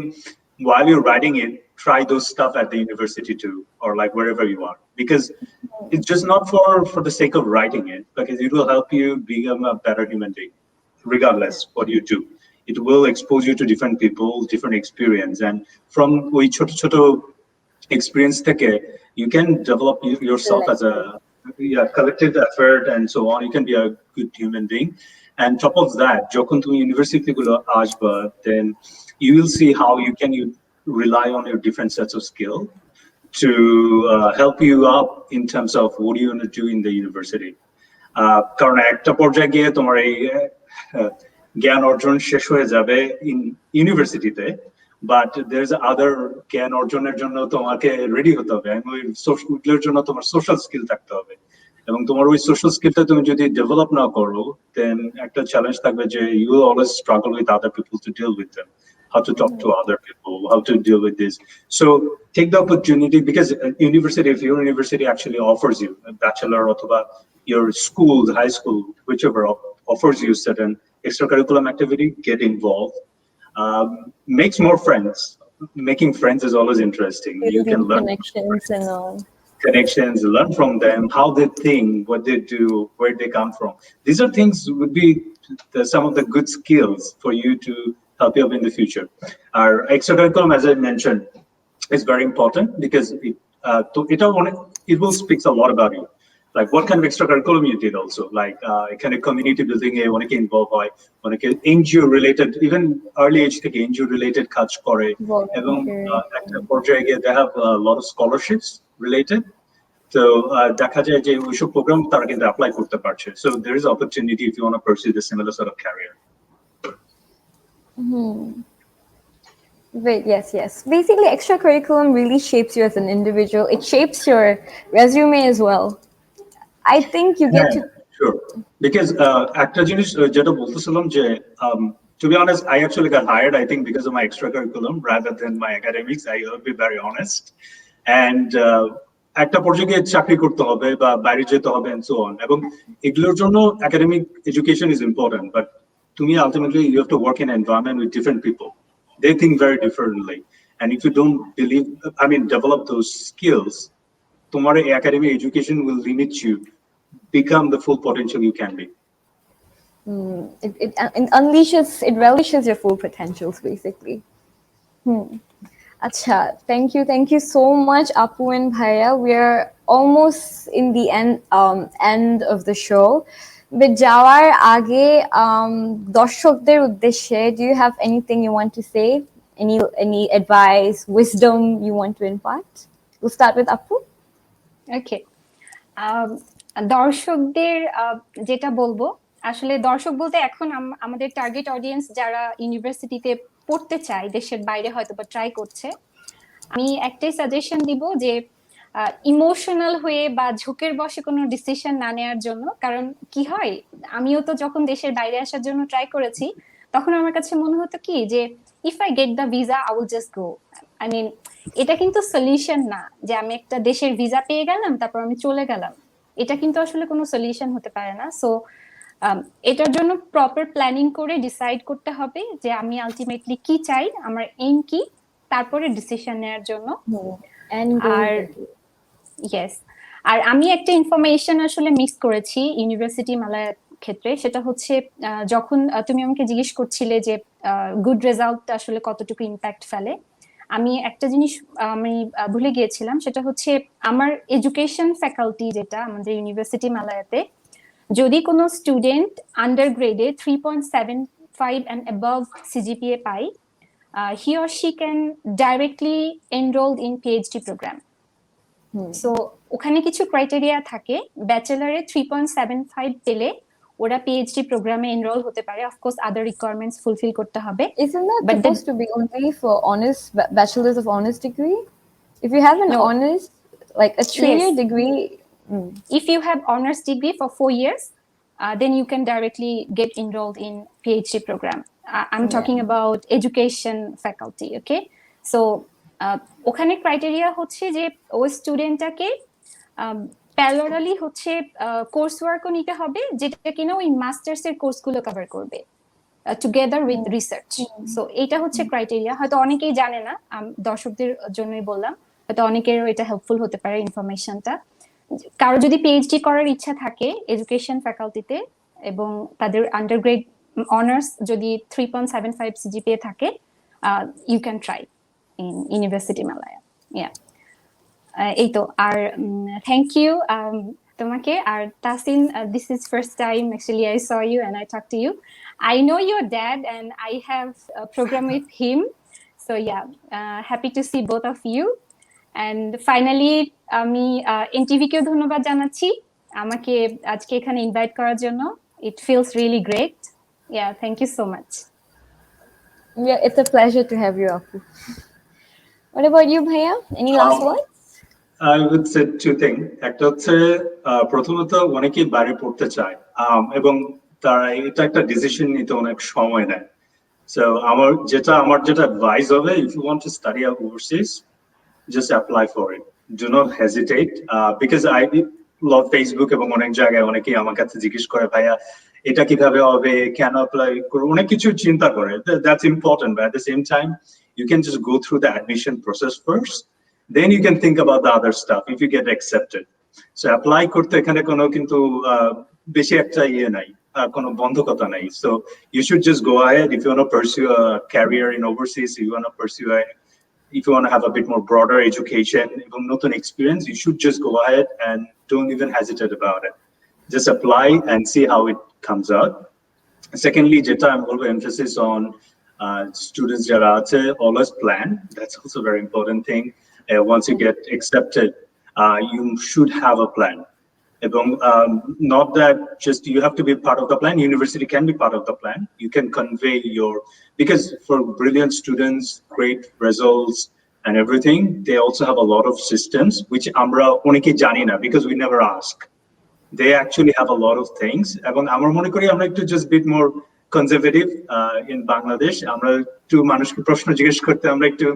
while you're writing it, try those stuff at the university too, or like wherever you are, because it's just not for the sake of writing it, because it will help you become a better human being, regardless what you do. It will expose you to different people, different experience, and from ওই ছোট ছোট experience থেকে you can develop yourself as a collective effort and so on. You can be a good human being. And top of that, যখন তুমি university গুলো আসবা, then you will see how you can rely on your different sets of skill to help you up in terms of what you want to do in the university. কারণ একটা পর্যায়ে গিয়ে তোমার এই জ্ঞান অর্জন শেষ হয়ে যাবে in ইউনিভার্সিটিতে, but there's other জ্ঞান অর্জনের জন্য তোমাকে রেডি হতে হবে, এবং ওই ওইগুলোর জন্য তোমার সোশ্যাল স্কিল থাকতে হবে, এবং তোমার ওই সোশ্যাল স্কিলটা তুমি যদি ডেভেলপ না করো, then একটা চ্যালেঞ্জ থাকবে যে you will always struggle with other people to deal with them, how to talk to other people, how to deal with this. So take the opportunity, because university, if your university actually offers you a bachelor or your school, high school, whichever offers you certain extracurriculum activity, get involved. Makes more friends. Making friends is always interesting. You can learn connections and all. Connections, learn from them, how they think, what they do, where they come from. These are things would be some of the good skills for you to help you up in the future. Our extracurriculum, as I mentioned, is very important because it will speak a lot about you. Like what kind of extracurriculum you did also, like kind of community building, one can involve, one can NGO related, even early age থেকে NGO related কাজ করে, এবং একটা পর্যায়ে গিয়ে they have a lot of scholarships related. So দেখা যায় যে ওইসব প্রোগ্রাম তারা কিন্তু অ্যাপ্লাই করতে পারছে. So there is opportunity if you want to pursue the similar sort of career. Wait, yes. Basically, extracurriculum really shapes you as an individual. It shapes your resume as well. I think you get to... Sure. Because একটা জিনিস যেটা বলতেছিলাম যে to be honest, I actually got hired, I think, because of my extracurriculum rather than my academics. I will be very honest. And একটা পর্যায়ে চাকরি করতে হবে বা বাইরে যেতে হবে and so on. এবং এগুলোর জন্য academic education is important, but to me, ultimately, you have to work in an environment with different people. They think very differently. And if you don't develop those skills, tomorrow academic education will limit you, become the full potential you can be. It relishes your full potentials, basically. Acha, thank you so much, Apu and Bhaiya. We're almost in the end of the show. But যাওয়ার আগে দর্শকদের উদ্দেশ্যে, do you have anything you want to say? Any advice, wisdom you want to impart? We'll start with Apu. Okay. দর্শকদের যেটা বলবো, আসলে দর্শক বলতে এখন আমাদের টার্গেট অডিয়েন্স যারা ইউনিভার্সিটিতে পড়তে চায়, দেশের বাইরে হয়তো বা ট্রাই করছে, আমি একটাই সাজেশন দিব যে ইমোশনাল হয়ে বা ঝোঁকের বশে কোনো ডিসিশন না নেওয়ার জন্য। কারণ কি হয়, আমিও তো যখন দেশের বাইরে আসার জন্য ট্রাই করেছি, তখন আমার কাছে মনে হতো কি যে if I get the visa I will just go. I mean, এটা কিন্তু সলিউশন না যে আমি একটা দেশের ভিসা পেয়ে গেলাম তারপর আমি চলে গেলাম। এটা কিন্তু আসলে কোনো সলিউশন হতে পারে না। সো এটার জন্য প্রপার প্ল্যানিং করে ডিসাইড করতে হবে যে আমি আলটিমেটলি কি চাই, আমার এইম কি, তারপরে ডিসিশন নেওয়ার জন্য। আর ইয়েস, আর আমি একটা ইনফরমেশন আসলে মিস করেছি ইউনিভার্সিটি মালয়ের ক্ষেত্রে, সেটা হচ্ছে যখন তুমি আমাকে জিজ্ঞেস করছিলে যে গুড রেজাল্ট আসলে কতটুকু ইম্প্যাক্ট ফেলে, আমি একটা জিনিস আমি ভুলে গিয়েছিলাম, সেটা হচ্ছে আমার এডুকেশন ফ্যাকাল্টি যেটা আমাদের ইউনিভার্সিটি মালয়াতে, যদি কোনো স্টুডেন্ট আন্ডারগ্রেডে 3.75 and above CGPA পায়, he or she can directly enroll in PhD program. So ওখানে কিছু ক্রাইটেরিয়া থাকে, ব্যাচেলারে 3.75 পেলে ওরা PhD প্রোগ্রামে এনরোল হতে পারে। Of course other requirements fulfil করতে হবে। Isn't that supposed to be only for honors, bachelor's of honors degree? If you have an honors, like a 3-year degree. If you have honors degree for 4 years, then you can directly get enrolled in PhD program. I'm talking about education faculty, okay? So ওখানে criteria হচ্ছে যে ওই স্টুডেন্টটাকে parallelly হচ্ছে course ওয়ার্কও নিতে হবে, যেটা কিনা ওই মাস্টার্স এর কোর্সগুলো কভার করবে টুগেদার উইথ রিসার্চ। সো এটা হচ্ছে ক্রাইটেরিয়া, হয়তো অনেকেই জানে না, দর্শকদের জন্যই বললাম, হয়তো অনেকেরও এটা হেল্পফুল হতে পারে ইনফরমেশনটা। কারো যদি পিএইচডি করার ইচ্ছা থাকে এডুকেশন ফ্যাকাল্টিতে এবং তাদের আন্ডারগ্রেড অনার্স যদি 3.75 সিজিপিএ থাকে, you can try in university Malaya. Yeah, এই তো। আর থ্যাংক ইউ তোমাকে। আর Tasin, this is first time actually I saw you and I talked to you. I know your dad and I have a program with him, so yeah, happy to see both of you. And finally আমি NTV কেও ধন্যবাদ জানাচ্ছি আমাকে আজকে এখানে invite করার জন্য। It feels really great. Yeah, thank you so much. Yeah, it's a pleasure to have you, Apu. What about you, Bhaiya? Any last words? I would say two things. একটা হচ্ছে প্রথমত অনেকেই বাইরে পড়তে চায় এবং তারা এটা একটা ডিসিশন নিতে অনেক সময় নেয়। So আমার যেটা অ্যাডভাইস হবে, if you want to study overseas, just apply for it. Do not hesitate, because I love Facebook এবং অনেক জায়গায় অনেকেই আমার কাছে জিজ্ঞেস করে, ভাইয়া এটা কিভাবে হবে, কেন অ্যাপ্লাই করব, অনেক কিছু চিন্তা করে। That's important, but at the same time you can just go through the admission process first, then you can think about the other stuff if you get accepted. So apply করতে এখানে কোনো কিন্তু বেশি একটা ইয়ে নাই, কোনো বন্ধকতা নাই। So you should just go ahead if you want to pursue a career in overseas, if you want to pursue if you want to have a bit more broader education, even not an experience, you should just go ahead and don't even hesitate about it. Just apply and see how it comes out. Secondly, jeta I'm going to emphasis on students jara ache, always plan. That's also a very important thing. Once you get accepted, you should have a plan. Not that just you have to be part of the plan, university can be part of the plan. You can convey because for brilliant students, great results and everything, they also have a lot of systems which amra oneke jani na because we never ask. They actually have a lot of things. Ebong amar mone kori amra ekটু just bit more conservative in Bangladesh. Amra একটু মানুষকে প্রশ্ন জিজ্ঞেস করতে আমরা একটু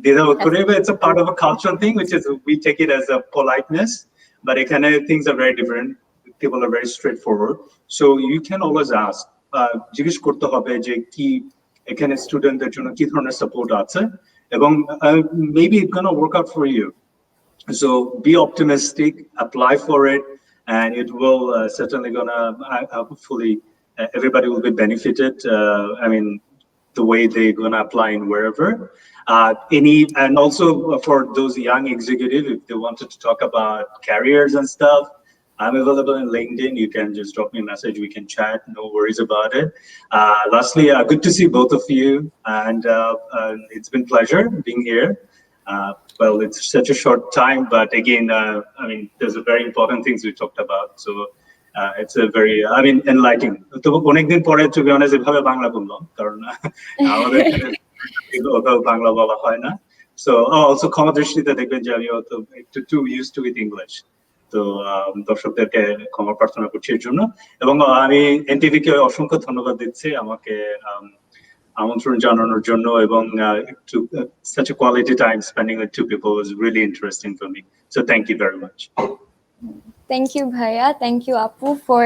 দ্বিধাবোধ করি, but it's a part of a cultural thing, which is we take it as a politeness. But ekhane things are very different. People are very straightforward. So you can always ask, জিজ্ঞেস করতে হবে যে কি এখানে স্টুডেন্টদের জন্য কি ধরনের সাপোর্ট আছে এবং maybe it's going to work out for you. So be optimistic, apply for it, and it will certainly gonna hopefully everybody will be benefited. I mean, the way they're gonna apply in wherever. And also for those young executives, if they wanted to talk about careers and stuff, I'm available in LinkedIn. You can just drop me a message. We can chat. No worries about it. Lastly, good to see both of you, and it's been pleasure being here. Well, it's such a short time, but again, I mean, there's a very important things we talked about. So it's a very, I mean, enlightening. তো অনেকদিন পরে, to be honest, এভাবে বাংলা বললাম কারণ আমাদের বাংলা বলা হয় না। So also ক্ষমা দৃষ্টিতে দেখবেন যে আমি একটু too used to with English. তো দর্শকদেরকে ক্ষমা প্রার্থনা করছি এর জন্য, এবং আমি এনটিভি কে অসংখ্য ধন্যবাদ দিচ্ছি আমাকে আমন্ত্রণ জানানোর জন্য, এবং such a quality time spending with two people was really interesting for me. So thank you very much. Thank you, Bhaiya. Thank you, Apu, for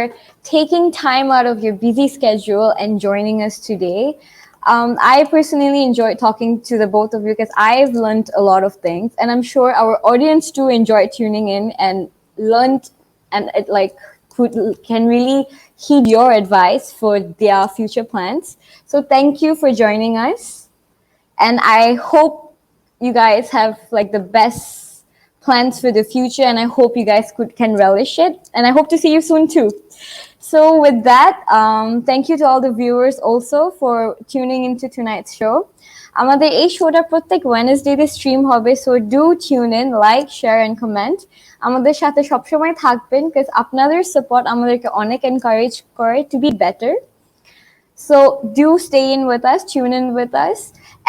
taking time out of your busy schedule and joining us today. I personally enjoyed talking to the both of you because I've learned a lot of things, and I'm sure our audience too enjoyed tuning in and learned, and it can really heed your advice for their future plans. So thank you for joining us, and I hope you guys have the best plans for the future, and I hope you guys can relish it, and I hope to see you soon too. So with that, thank you to all the viewers also for tuning into tonight's show. আমাদের এই শোটা প্রত্যেক ওয়েডনেসডেতে stream হবে, so do tune in, like, share and comment. আমাদের সাথে সবসময় থাকবেন, বিকজ আপনাদের সাপোর্ট আমাদেরকে অনেক এনকারেজ করে to be better. So do stay in with us, tune in with us.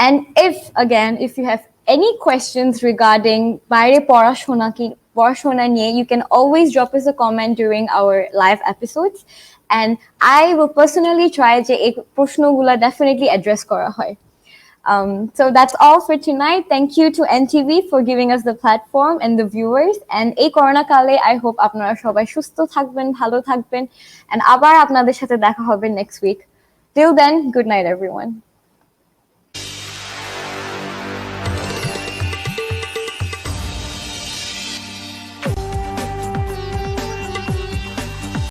And if you have any questions regarding বাইরে পড়াশোনা নিয়ে, you can always drop us a comment during our live episodes. And I will personally try যে এই প্রশ্নগুলো definitely address করা হয়. So that's all for tonight. Thank you to NTV for giving us the platform and the viewers. And এই corona কালে I hope আপনারা সবাই সুস্থ থাকবেন, ভালো থাকবেন, and আবার আপনাদের সাথে দেখা হবে next week. Till then, good night, everyone.